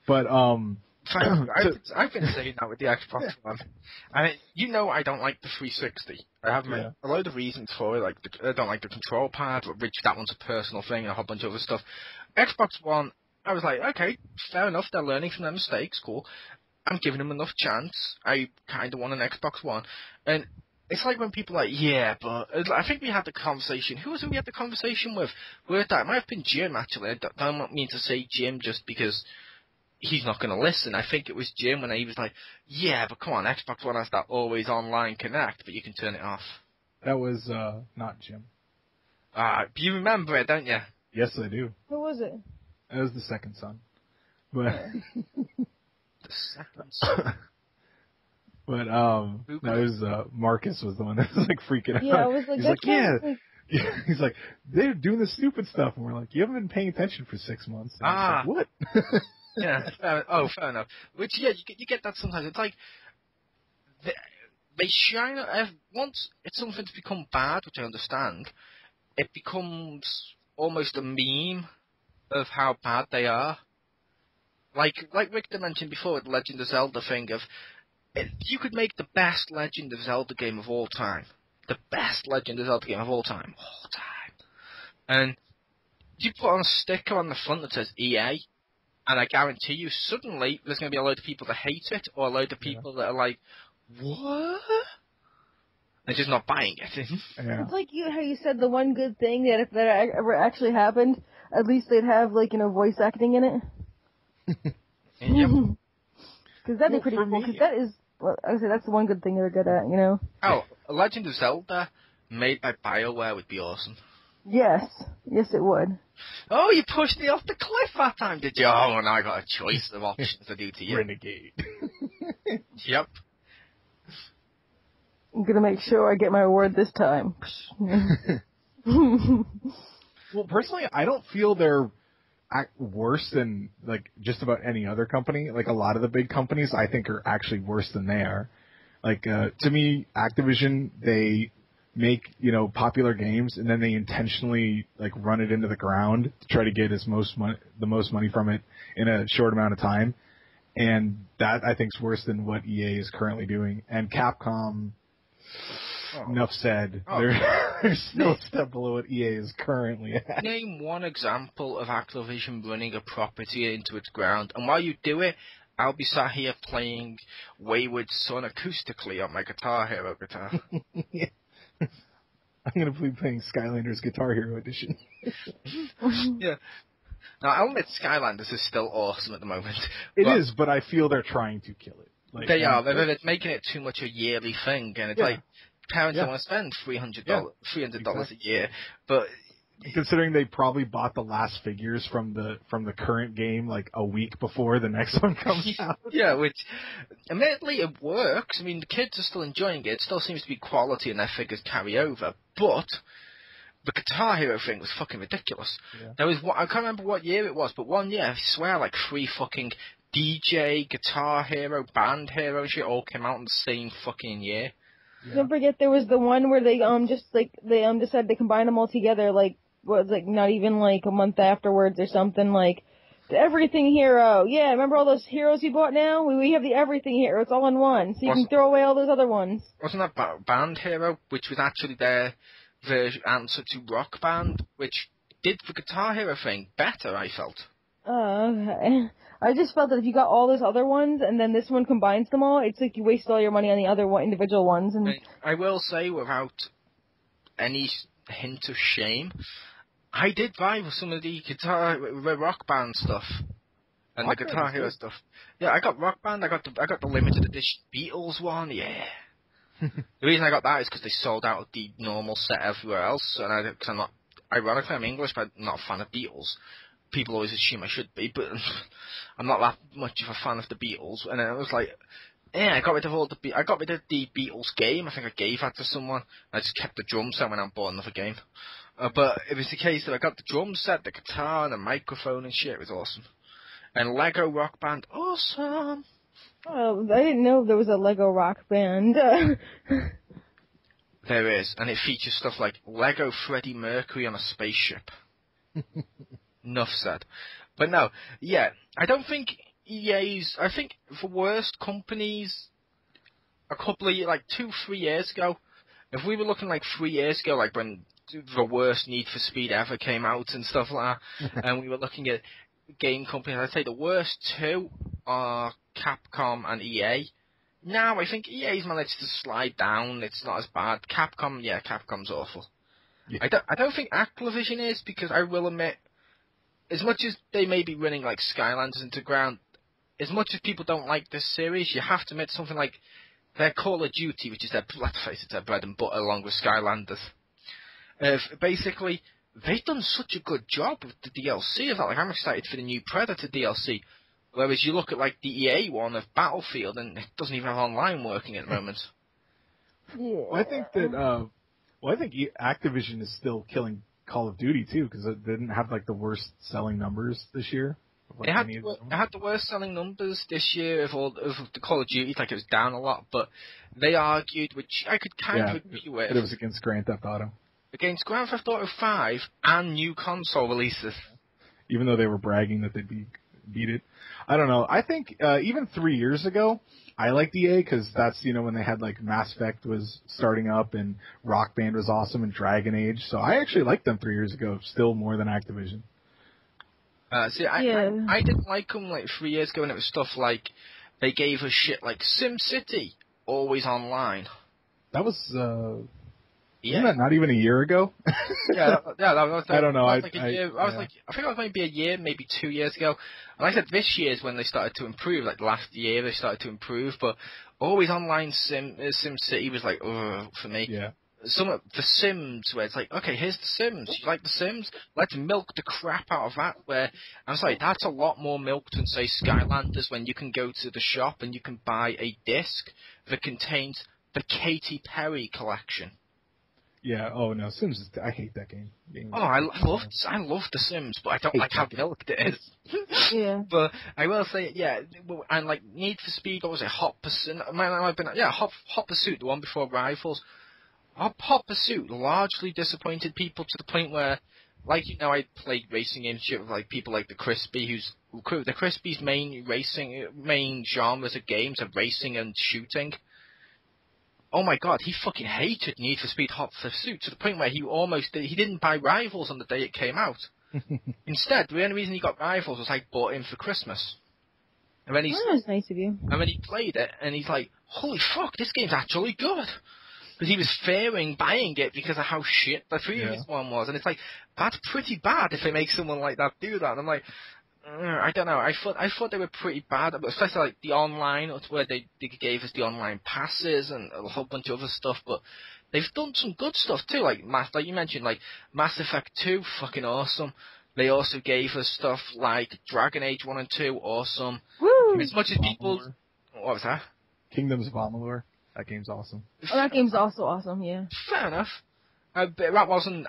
But I've been saying that with the Xbox One. I mean, you know, I don't like the 360. I have a load of reasons for it. Like, I don't like the control pad, which that one's a personal thing, and a whole bunch of other stuff. Xbox One, I was like, okay, fair enough. They're learning from their mistakes. Cool. I'm giving them enough chance. I kind of want an Xbox One, and it's like when people are like, yeah, but I think we had the conversation. Who was it we had the conversation with? It might have been Jim, actually. I don't mean to say Jim just because he's not going to listen. I think it was Jim when he was like, yeah, but come on, Xbox One has that always online connect, but you can turn it off. That was not Jim. You remember it, don't you? Yes, I do. Who was it? It was the second son. But The second son. But no, it was Marcus was the one that was like freaking out. Yeah, I was like, he's like, yeah. He's like, they're doing this stupid stuff, and we're like, you haven't been paying attention for 6 months. And like, what? Yeah. Fair enough. Which, yeah, you get that sometimes. It's like they shine. Once it's something to become bad, which I understand, it becomes almost a meme of how bad they are. Like Victor mentioned before, the Legend of Zelda thing of, you could make the best Legend of Zelda game of all time. The best Legend of Zelda game of all time. And you put on a sticker on the front that says EA, and I guarantee you, suddenly, there's going to be a load of people that hate it, or a load of people that are like, what? They're just not buying it. Yeah. It's like how you said the one good thing that if that ever actually happened, at least they'd have, like, voice acting in it. Yep. Because that'd be pretty cool, because that is, well, I would say that's the one good thing they're good at, Oh, a Legend of Zelda made by BioWare would be awesome. Yes. Yes, it would. Oh, you pushed me off the cliff that time, did you? Oh, and I got a choice of options to do to you. Renegade. Yep. I'm gonna make sure I get my award this time. Well, personally, I don't feel they're worse than, like, just about any other company. Like, a lot of the big companies, I think, are actually worse than they are. Like, to me, Activision, they make, popular games, and then they intentionally, like, run it into the ground to try to get the most money from it in a short amount of time. And that, I think, is worse than what EA is currently doing. And Capcom, enough said. Oh. They're still a step below what EA is currently at. Name one example of Activision running a property into its ground, and while you do it, I'll be sat here playing Wayward Son acoustically on my Guitar Hero guitar. Yeah. I'm going to be playing Skylanders Guitar Hero Edition. Yeah. Now, I'll admit Skylanders is still awesome at the moment. It is, but I feel they're trying to kill it. Like, they are. They're making it too much a yearly thing, and it's like, parents don't want to spend $300 a year, but... Considering they probably bought the last figures from the current game like a week before the next one comes out. Yeah, which admittedly it works. I mean, the kids are still enjoying it. It still seems to be quality and their figures carry over. But the Guitar Hero thing was fucking ridiculous. Yeah. There was I can't remember what year it was, but one year I swear like 3 fucking DJ, Guitar Hero, Band Hero and shit all came out in the same fucking year. Yeah. Don't forget there was the one where they decided to combine them all together like. Was like not even like a month afterwards or something, like the Everything Hero. Yeah, remember all those heroes you bought now? We have the Everything Hero. It's all in one, so you can throw away all those other ones. Wasn't that Band Hero, which was actually their answer to Rock Band, which did the Guitar Hero thing better, I felt. Okay. I just felt that if you got all those other ones and then this one combines them all, it's like you wasted all your money on the other individual ones. And I will say, without any hint of shame, I did buy some of the Rock Band stuff and the Guitar Hero stuff. Yeah, I got Rock Band. I got the limited edition Beatles one. Yeah. The reason I got that is because they sold out of the normal set everywhere else, and because I'm not. Ironically, I'm English, but I'm not a fan of Beatles. People always assume I should be, but I'm not that much of a fan of the Beatles. And then it was like, yeah, I got rid of the Beatles game. I think I gave that to someone. I just kept the drum set when I bought another game. But it was the case that I got the drum set, the guitar, and the microphone and shit. It was awesome. And Lego Rock Band, awesome. Oh, I didn't know there was a Lego Rock Band. There is, and it features stuff like Lego Freddie Mercury on a spaceship. Enough said. But no, yeah, I don't think EA's. I think for worst companies, a couple of 2-3 years ago, if we were looking 3 years ago, like when the worst Need for Speed ever came out and stuff like that, and we were looking at game companies, I'd say the worst two are Capcom and EA. Now I think EA's managed to slide down. It's not as bad. Capcom's awful. Yeah. I don't think Activision is, because I will admit, as much as they may be running Skylanders into ground, as much as people don't like this series, you have to admit something like their Call of Duty, which is let's face it, their bread and butter along with Skylanders. Basically, they've done such a good job with the DLC of that. I'm excited for the new Predator DLC. Whereas you look at the EA one of Battlefield, and it doesn't even have online working at the moment. Yeah. I think that I think Activision is still killing Call of Duty too, because it didn't have the worst selling numbers this year. It had the worst selling numbers this year of the Call of Duty. It was down a lot, but they argued, which I could kind of agree with. It was against Grand Theft Auto. Against Grand Theft Auto 5 and new console releases. Even though they were bragging that they'd beat it. I don't know. I think even 3 years ago, I liked EA because that's, when they had Mass Effect was starting up and Rock Band was awesome and Dragon Age. So I actually liked them 3 years ago, still more than Activision. I didn't like them 3 years ago, and it was stuff they gave us shit like SimCity, always online. That was, isn't that not even a year ago? That was I don't know. I think it was maybe a year, maybe 2 years ago. And I said this year's when they started to improve. Last year they started to improve, but always online SimCity was for me. Yeah. Some of the Sims where it's okay, here's the Sims. You like the Sims? Let's milk the crap out of that. Where I'm sorry, that's a lot more milk than say Skylanders, when you can go to the shop and you can buy a disc that contains the Katy Perry collection. Yeah. Oh no, Sims. I hate that game. I love the Sims, but I don't like how milked it is. Yeah. But I will say, and Need for Speed, what was it? Hot Pursuit. Hot Pursuit, the one before Rivals. Hot Pursuit largely disappointed people to the point where, I played racing games with people like the Crispy, the Crispy's main genres of games are racing and shooting. oh my god, he fucking hated Need for Speed Hot Pursuit to the point where he didn't buy Rivals on the day it came out. Instead, the only reason he got Rivals was I bought him for Christmas. And then That was nice of you. and then he played it, and he's like, holy fuck, this game's actually good. Because he was fearing buying it because of how shit the previous one was. And it's like, that's pretty bad if it makes someone like that do that. And I'm like, I don't know. I thought they were pretty bad, especially like the online, where they gave us the online passes and a whole bunch of other stuff. But they've done some good stuff too, like you mentioned, like Mass Effect 2, fucking awesome. They also gave us stuff like Dragon Age 1 and 2, awesome. Woo! As much as people, what was that? Kingdoms of Amalur. That game's awesome. Oh, that game's also awesome, yeah. Fair enough. But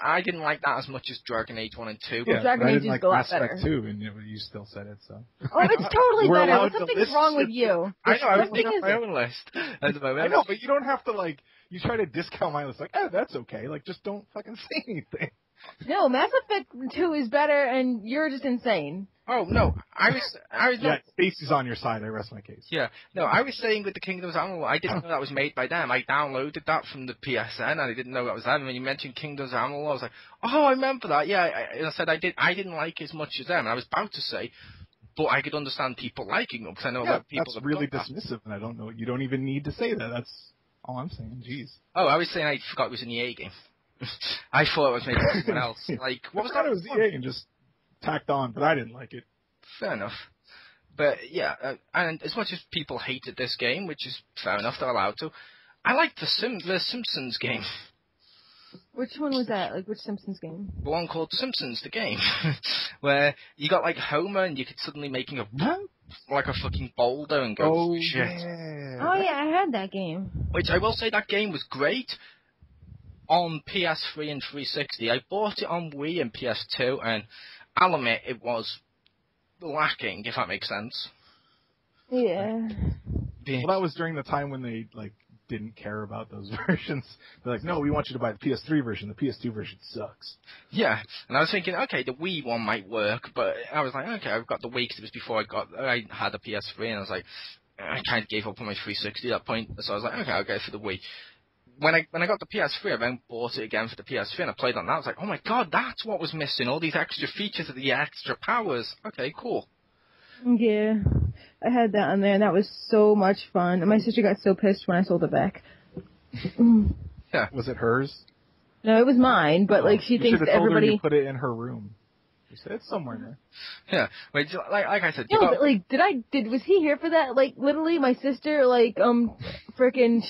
I didn't like that as much as Dragon Age 1 and 2. Well, Dragon Age is like a lot Mass Effect better. 2, and you still said it, so. Oh, it's totally We're better. allowed to Something's list wrong it. with you. I know, I was What making is my it? own list at the moment. I know, but you don't have to, like, you try to discount my list, like, oh, that's okay. Like, just don't fucking say anything. No, Mass Effect 2 is better, and you're just insane. Oh, no, I was Yeah, not... Stacy's on your side, I rest my case. Yeah, no, I was saying with the Kingdoms of Amalur, I didn't know that was made by them. I downloaded that from the PSN, and I didn't know that was them. And when you mentioned Kingdoms of Amalur, I was like, oh, I remember that. Yeah, I said I didn't like it as much as them. And I was about to say, but I could understand people liking them, because I know a lot of people that's have really got that. dismissive, and I don't know. You don't even need to say that. That's all I'm saying. Jeez. Oh, I was saying I forgot it was an EA game. I thought it was made by someone else. Like, what was I thought that? it was EA and just tacked on, but I didn't like it. Fair enough. But yeah, and as much as people hated this game, which is fair enough, they're allowed to, I liked the Simpsons game. Which one was that? Like, which Simpsons game? The one called Simpsons, the game, where you got like Homer and you could suddenly make him like a fucking boulder and go Oh, shit. yeah. Oh, yeah, I had that game. Which I will say that game was great on PS3 and 360. I bought it on Wii and PS2, and I'll admit it was lacking, if that makes sense. Yeah. Well, that was during the time when they, like, didn't care about those versions. They're like, no, we want you to buy the PS3 version. The PS2 version sucks. Yeah, and I was thinking, okay, the Wii one might work, but I was like, okay, I've got the Wii, 'cause it was before I had a PS3, and I was like, I kind of gave up on my 360 at that point, so I was like, okay, I'll go for the Wii. When I got the PS3, I then bought it again for the PS3, and I played on that. I was like, oh my god, that's what was missing, all these extra features, the extra powers. Okay, cool. Yeah. I had that on there, and that was so much fun. And my sister got so pissed when I sold it back. Yeah. Was it hers? No, it was mine, but, like, she You thinks should that have told her everybody... you put it in her room. You said it's somewhere in there. Yeah, like I said, you No, got, but, like, was he here for that? Like, literally, my sister, like, frickin',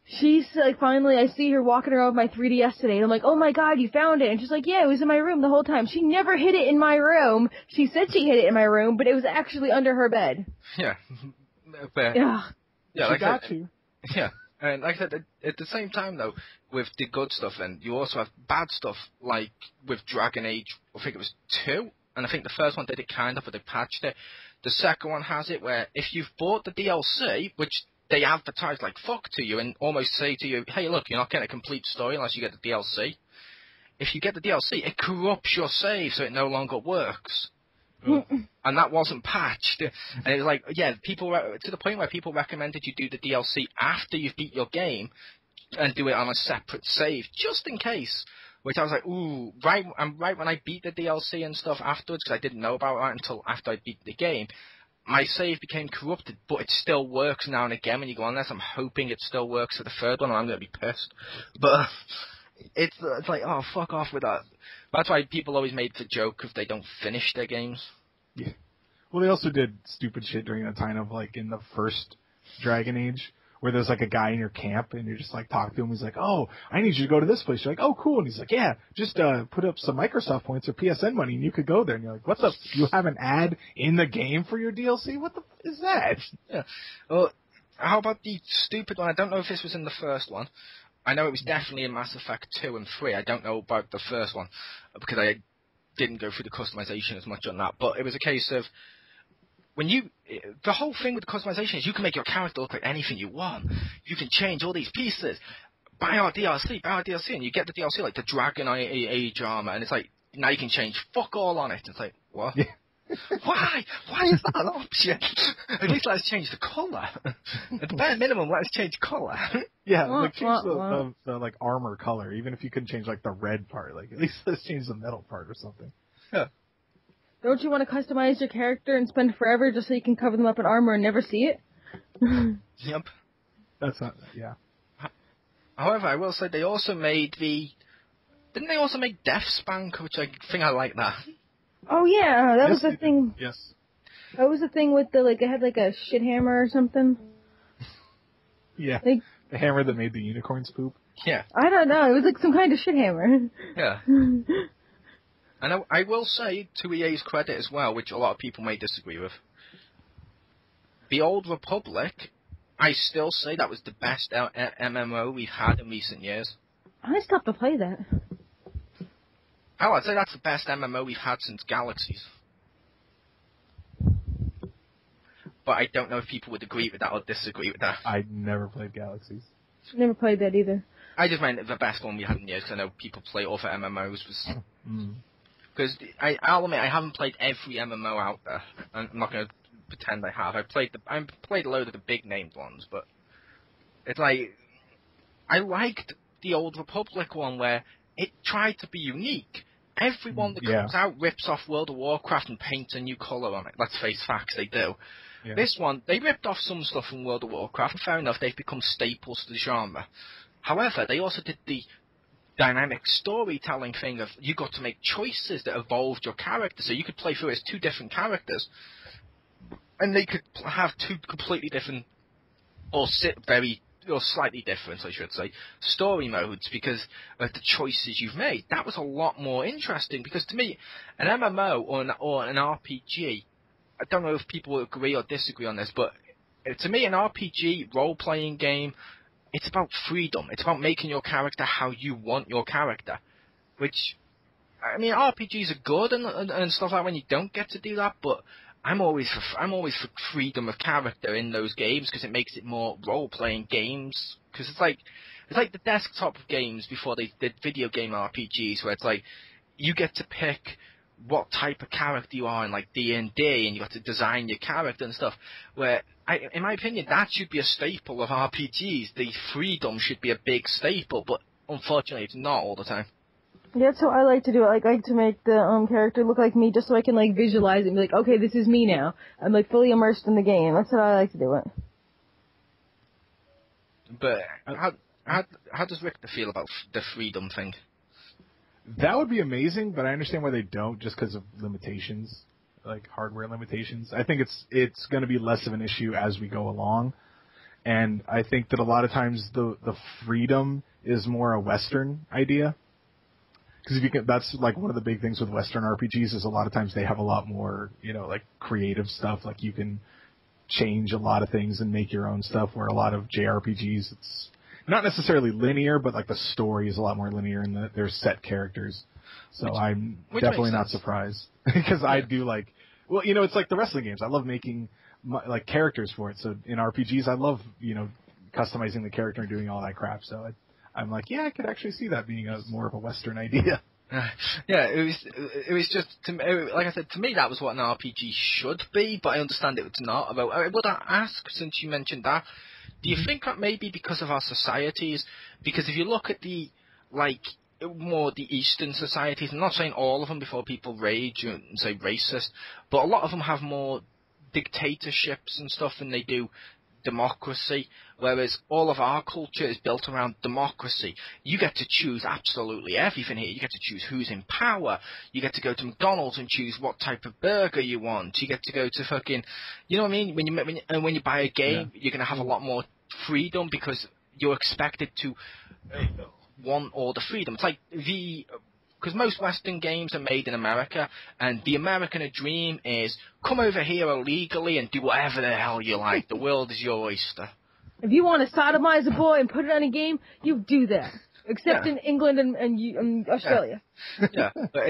she's, like, finally, I see her walking around with my 3DS today, and I'm like, oh my god, you found it. And she's like, yeah, it was in my room the whole time. She never hid it in my room. She said she hid it in my room, but it was actually under her bed. yeah. But, Yeah. yeah, She like I got said, you. yeah. And like I said, at the same time though, with the good stuff, and you also have bad stuff, like with Dragon Age, I think it was 2, and I think the first one did it kind of, but they patched it. The second one has it where if you've bought the DLC, which they advertise like fuck to you and almost say to you, hey look, you're not getting a complete story unless you get the DLC. If you get the DLC, it corrupts your save so it no longer works. And that wasn't patched. And it was like, yeah, people to the point where people recommended you do the DLC after you've beat your game and do it on a separate save, just in case. Which I was like, ooh, right when I beat the DLC and stuff afterwards, because I didn't know about that until after I beat the game, my save became corrupted, but it still works now and again when you go on this. I'm hoping it still works for the third one, or I'm going to be pissed. But it's like, oh, fuck off with that. That's why people always made the joke if they don't finish their games. Yeah. Well, they also did stupid shit during the time of, like, in the first Dragon Age, where there's, like, a guy in your camp, and you're just, like, talking to him. He's like, oh, I need you to go to this place. You're like, oh, cool. And he's like, yeah, just put up some Microsoft points or PSN money, and you could go there. And you're like, what's up? You have an ad in the game for your DLC? What the is that? Yeah. Well, how about the stupid one? I don't know if this was in the first one. I know it was definitely in Mass Effect 2 and 3. I don't know about the first one, because I didn't go through the customization as much on that. But it was a case of, the whole thing with the customization is you can make your character look like anything you want. You can change all these pieces. Buy our DLC, and you get the DLC, like the Dragon Age armor, and it's like, now you can change fuck all on it. It's like, what? Yeah. Why? Why is that an option? At least let's change the colour. At the bare minimum, let's change colour. Yeah, like change the like armor color, even if you couldn't change like the red part. Like at least let's change the metal part or something. Yeah. Don't you want to customize your character and spend forever just so you can cover them up in armor and never see it? Yep. That's not. Yeah. However, I will say they also made Didn't they also make Deathspank, which I think I like that. Oh yeah, that was the thing. Yes. That was the thing with the it had like a shit hammer or something. Yeah. Like, the hammer that made the unicorns poop. Yeah. I don't know. It was like some kind of shit hammer. Yeah. And I will say, to EA's credit as well, which a lot of people may disagree with, The Old Republic, I still say that was the best MMO we've had in recent years. I stopped to play that. Oh, I'd say that's the best MMO we've had since Galaxies. But I don't know if people would agree with that or disagree with that. I never played Galaxies. Never played that either. I just meant the best one we had in years, because I know people play other MMOs. Because I'll admit, I haven't played every MMO out there. I'm not going to pretend I have. I played a load of the big named ones, but it's like I liked the Old Republic one where it tried to be unique. Everyone that comes out rips off World of Warcraft and paints a new colour on it. Let's face facts, they do. Yeah. This one, they ripped off some stuff from World of Warcraft. Fair enough, they've become staples to the genre. However, they also did the dynamic storytelling thing of you got to make choices that evolved your character. So you could play through as two different characters, and they could have two completely different, or slightly different, I should say, story modes because of the choices you've made. That was a lot more interesting because to me, an MMO or an RPG, I don't know if people agree or disagree on this, but to me, an RPG role-playing game, it's about freedom. It's about making your character how you want your character. Which, I mean, RPGs are good and stuff like when you don't get to do that, but I'm always for freedom of character in those games because it makes it more role-playing games. Because it's like the desktop games before they did video game RPGs, where it's like you get to pick what type of character you are in like D&D, and you got to design your character and stuff. Where, in my opinion, that should be a staple of RPGs. The freedom should be a big staple, but unfortunately, it's not all the time. Yeah, that's how I like to do it. I like to make the character look like me just so I can like visualize it and be like, okay, this is me now. I'm like fully immersed in the game. That's how I like to do it. But how does Richter feel about the freedom thing? That would be amazing, but I understand why they don't, just because of limitations, like hardware limitations. I think it's going to be less of an issue as we go along, and I think that a lot of times the freedom is more a Western idea. Because that's like one of the big things with Western RPGs is a lot of times they have a lot more, like creative stuff. Like you can change a lot of things and make your own stuff. Where a lot of JRPGs, it's not necessarily linear, but like the story is a lot more linear and there's set characters. So I'm definitely not surprised because I do like, well, it's like the wrestling games. I love making like characters for it. So in RPGs, I love customizing the character and doing all that crap. So I'm like, yeah, I could actually see that being more of a Western idea. Yeah, it was just, like I said, to me that was what an RPG should be, but I understand it's not. I would ask, since you mentioned that, do you think that maybe because of our societies, because if you look at the Eastern societies, I'm not saying all of them before people rage and say racist, but a lot of them have more dictatorships and stuff than they do democracy, whereas all of our culture is built around democracy. You get to choose absolutely everything here. You get to choose who's in power. You get to go to McDonald's and choose what type of burger you want. You get to go to fucking, you know what I mean? When you buy a game, you're going to have a lot more freedom because you're expected to want all the freedom. It's like because most Western games are made in America, and the American dream is come over here illegally and do whatever the hell you like. The world is your oyster. If you want to sodomize a boy and put it on a game, you do that. Except in England and Australia. Yeah, but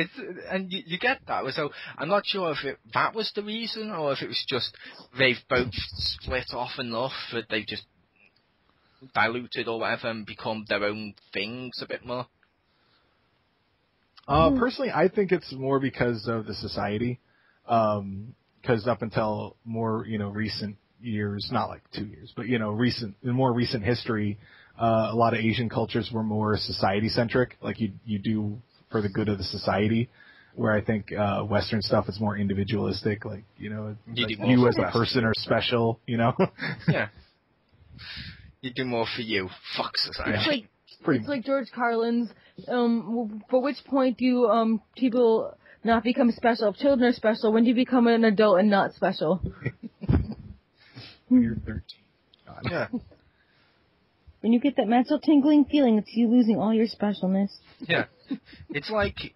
you get that. So I'm not sure if that was the reason, or if it was just they've both split off enough that they've just diluted or whatever and become their own things a bit more. Personally, I think it's more because of the society. Because up until more, recent years, not like 2 years, but, in more recent history, a lot of Asian cultures were more society-centric, like you do for the good of the society, where I think Western stuff is more individualistic, like, you as a person are special, Yeah. You do more for you. Fuck society. It's like George Carlin's, for which point do people not become special? If children are special, when do you become an adult and not special? When you're 13. God. Yeah. When you get that mental tingling feeling, it's you losing all your specialness. Yeah. It's like,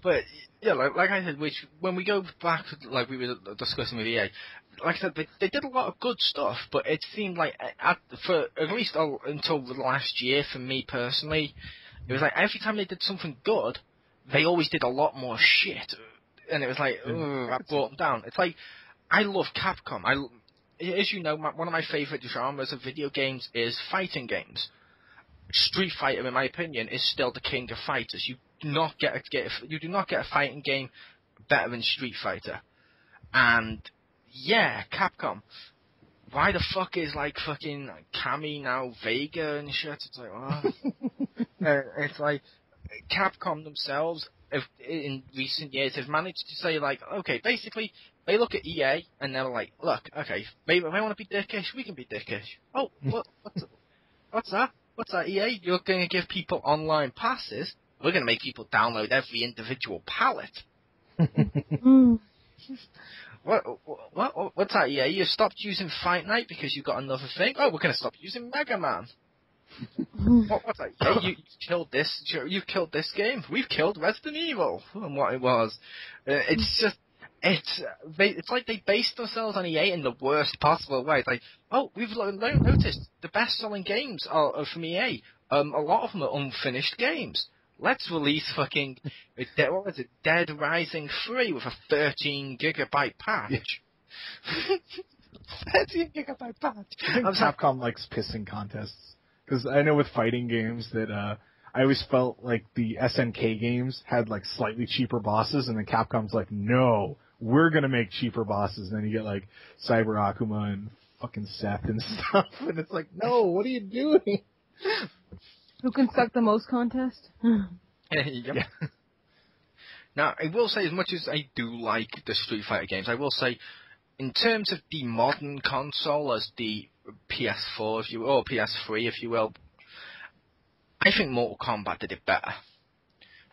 but, yeah, like I said, when we go back, like we were discussing with EA, like I said, they did a lot of good stuff, but it seemed like, for at least until the last year, for me personally, it was like every time they did something good, they always did a lot more shit. And it was like, that brought them down. It's like, I love Capcom. As you know, one of my favourite genres of video games is fighting games. Street Fighter, in my opinion, is still the king of fighters. You do not get a fighting game better than Street Fighter. And yeah, Capcom. Why the fuck is like fucking Cammy now Vega and shit? It's like, it's like Capcom themselves, in recent years, have managed to say like, okay, basically they look at EA and they're like, look, okay, maybe if I want to be dickish, we can be dickish. Oh, what's that? What's that, EA? You're going to give people online passes? We're going to make people download every individual palette. What's that, EA? You stopped using Fight Night because you got another thing? Oh, we're going to stop using Mega Man. What's that? Yeah, you killed this. You've killed this game. We've killed Resident Evil. And what it was. It's just... It's like they based themselves on EA in the worst possible way. It's like, oh, we've noticed the best-selling games are from EA. A lot of them are unfinished games. Let's release fucking, what was it, Dead Rising 3 with a 13-gigabyte patch. 13-gigabyte patch. I think Capcom likes pissing contests. Because I know with fighting games that I always felt like the SNK games had like slightly cheaper bosses, and then Capcom's like, no, we're gonna make cheaper bosses. And then you get like Cyber Akuma and fucking Seth and stuff, and it's like, no, what are you doing? Who can suck the most contest? Yep. Yeah. Now, I will say, as much as I do like the Street Fighter games, I will say, in terms of the modern console as the PS4, or PS3, if you will, I think Mortal Kombat did it better.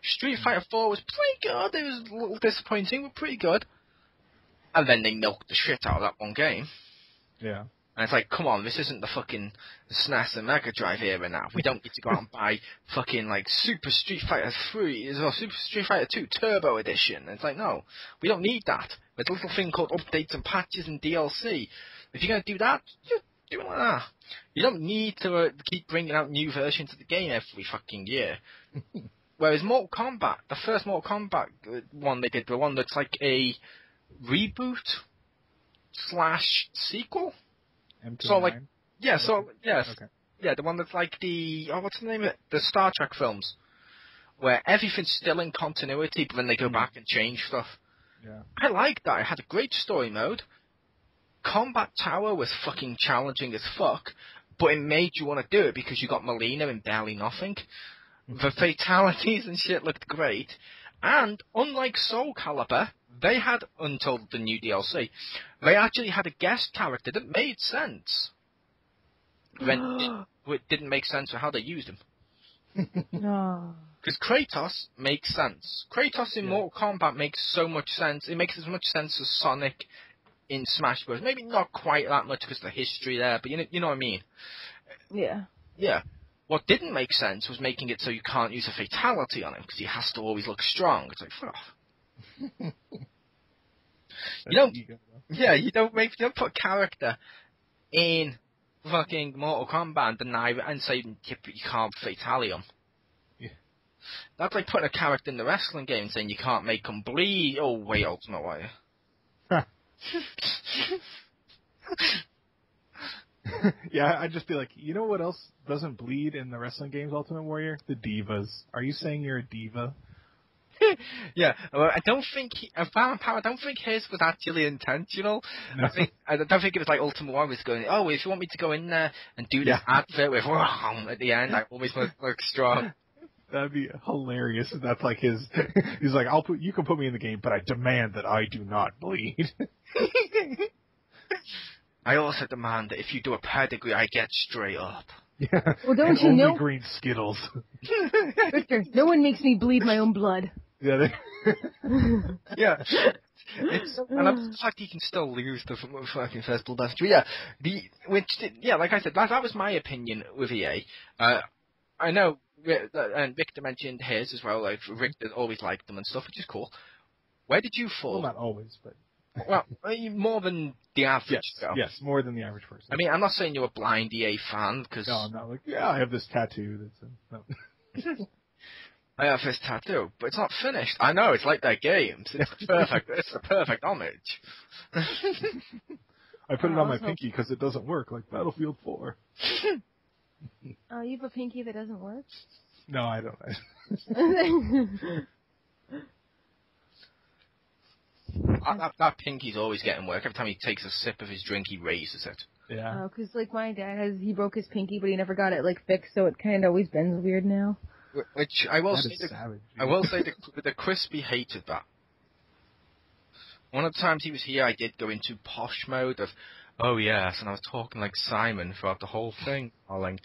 Street Fighter 4 was pretty good. It was a little disappointing, but pretty good. And then they milked the shit out of that one game. Yeah. And it's like, come on, this isn't the fucking SNES and Mega Drive era now. We don't need to go out and buy fucking, like, Super Street Fighter 3, or Super Street Fighter 2 Turbo Edition. And it's like, no, we don't need that. There's a little thing called updates and patches and DLC. If you're going to do that, just do it like that. You don't need to keep bringing out new versions of the game every fucking year. Whereas Mortal Kombat, the first Mortal Kombat one they did, the one that's like a reboot / sequel. M29? So like, yeah, so yes, Okay. yeah, the one that's like what's the name of it? The Star Trek films, where everything's still in continuity, but then they go back and change stuff. Yeah. I like that. It had a great story mode. Combat Tower was fucking challenging as fuck, but it made you want to do it because you got Melina and barely nothing. The fatalities and shit looked great. And unlike Soul Calibur, they had, until the new DLC, they actually had a guest character that made sense. Then it didn't make sense for how they used him. No. Because Kratos makes sense. Kratos in Mortal Kombat makes so much sense. It makes as much sense as Sonic in Smash Bros. Maybe not quite that much because of the history there, but you know what I mean? Yeah. Yeah. What didn't make sense was making it so you can't use a fatality on him because he has to always look strong. It's like, fuck off. You don't put character in fucking Mortal Kombat and deny it and say you can't fatality him. Yeah. That's like putting a character in the wrestling game and saying you can't make him bleed. Oh wait, Ultimate Warrior. Yeah, I'd just be like, you know what else doesn't bleed in the wrestling games, Ultimate Warrior? The divas. Are you saying you're a diva? Yeah, well, I don't think I don't think his was actually intentional. No. I don't think it was like Ultimate Warrior was going, oh, if you want me to go in there and do this advert with at the end, I always look strong. That'd be hilarious. That's like his. He's like, you can put me in the game, but I demand that I do not bleed. I also demand that if you do a pedigree, I get straight up. Yeah. Well, don't and you only know, green Skittles. Victor? No one makes me bleed my own blood. Yeah. Yeah. And I'm surprised he can still lose the fucking first blood match. Yeah, like I said, that was my opinion with EA. I know, and Victor mentioned his as well. Like Victor always liked them and stuff, which is cool. Where did you fall? Well, not always, but well, more than the average. Yes, more than the average person. I mean, I'm not saying you're a blind EA fan because no, I'm not like I have this tattoo that's no. I have this tattoo, but it's not finished. I know, it's like their games. It's perfect. It's the perfect homage. I put it on my pinky because it doesn't work like Battlefield 4. Oh, you have a pinky that doesn't work? No, I don't. That pinky's always getting work. Every time he takes a sip of his drink, he raises it. Yeah. Oh, because like my dad he broke his pinky, but he never got it like fixed, so it kind of always bends weird now. Which I will That say, is savage. I will say the Crispy hated that. One of the times he was here, I did go into posh mode of, oh yes, and I was talking like Simon throughout the whole thing, and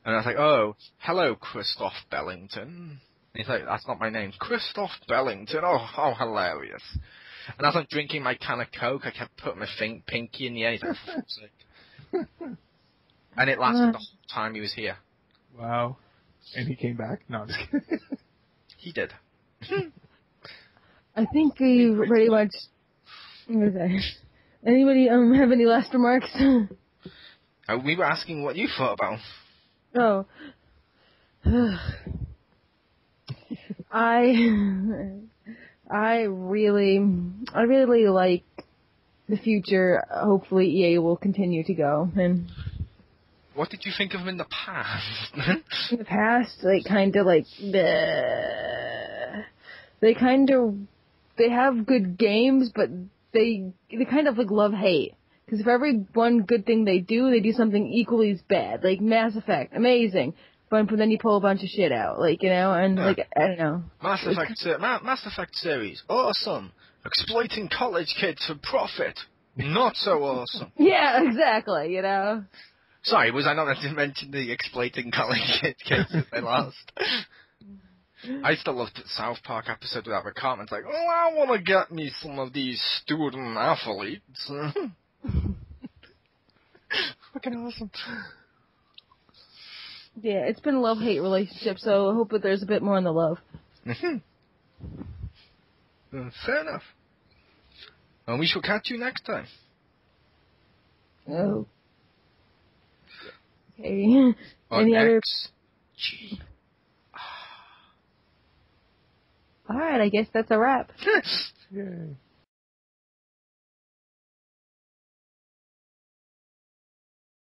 I was like, oh, hello, Christoph Bellington. And he's like, that's not my name, Christoph Bellington. Oh, how hilarious! And as I'm drinking my can of Coke, I kept putting my pinky in the air. He's like, for fuck's sake. And it lasted the whole time he was here. Wow. And he came back? No, I'm just kidding. He did. I think we pretty much. What is that? Anybody have any last remarks? We were asking what you thought about. Oh. I really like the future. Hopefully EA will continue to go. And what did you think of him in the past? In the past, they have good games, but they kind of like love-hate. Because for every one good thing they do something equally as bad. Like Mass Effect, amazing. But then you pull a bunch of shit out, I don't know. Mass Effect series, awesome. Exploiting college kids for profit, not so awesome. Yeah, exactly, Sorry, was I not meant to mention the exploiting college kids that they lost? I still loved the South Park episode with that recount. It's like, oh, I want to get me some of these student athletes. Fucking awesome. Yeah, it's been a love-hate relationship, so I hope that there's a bit more on the love. Fair enough. And we shall catch you next time. Oh. Okay. Any other? G. Alright, I guess that's a wrap. Yay.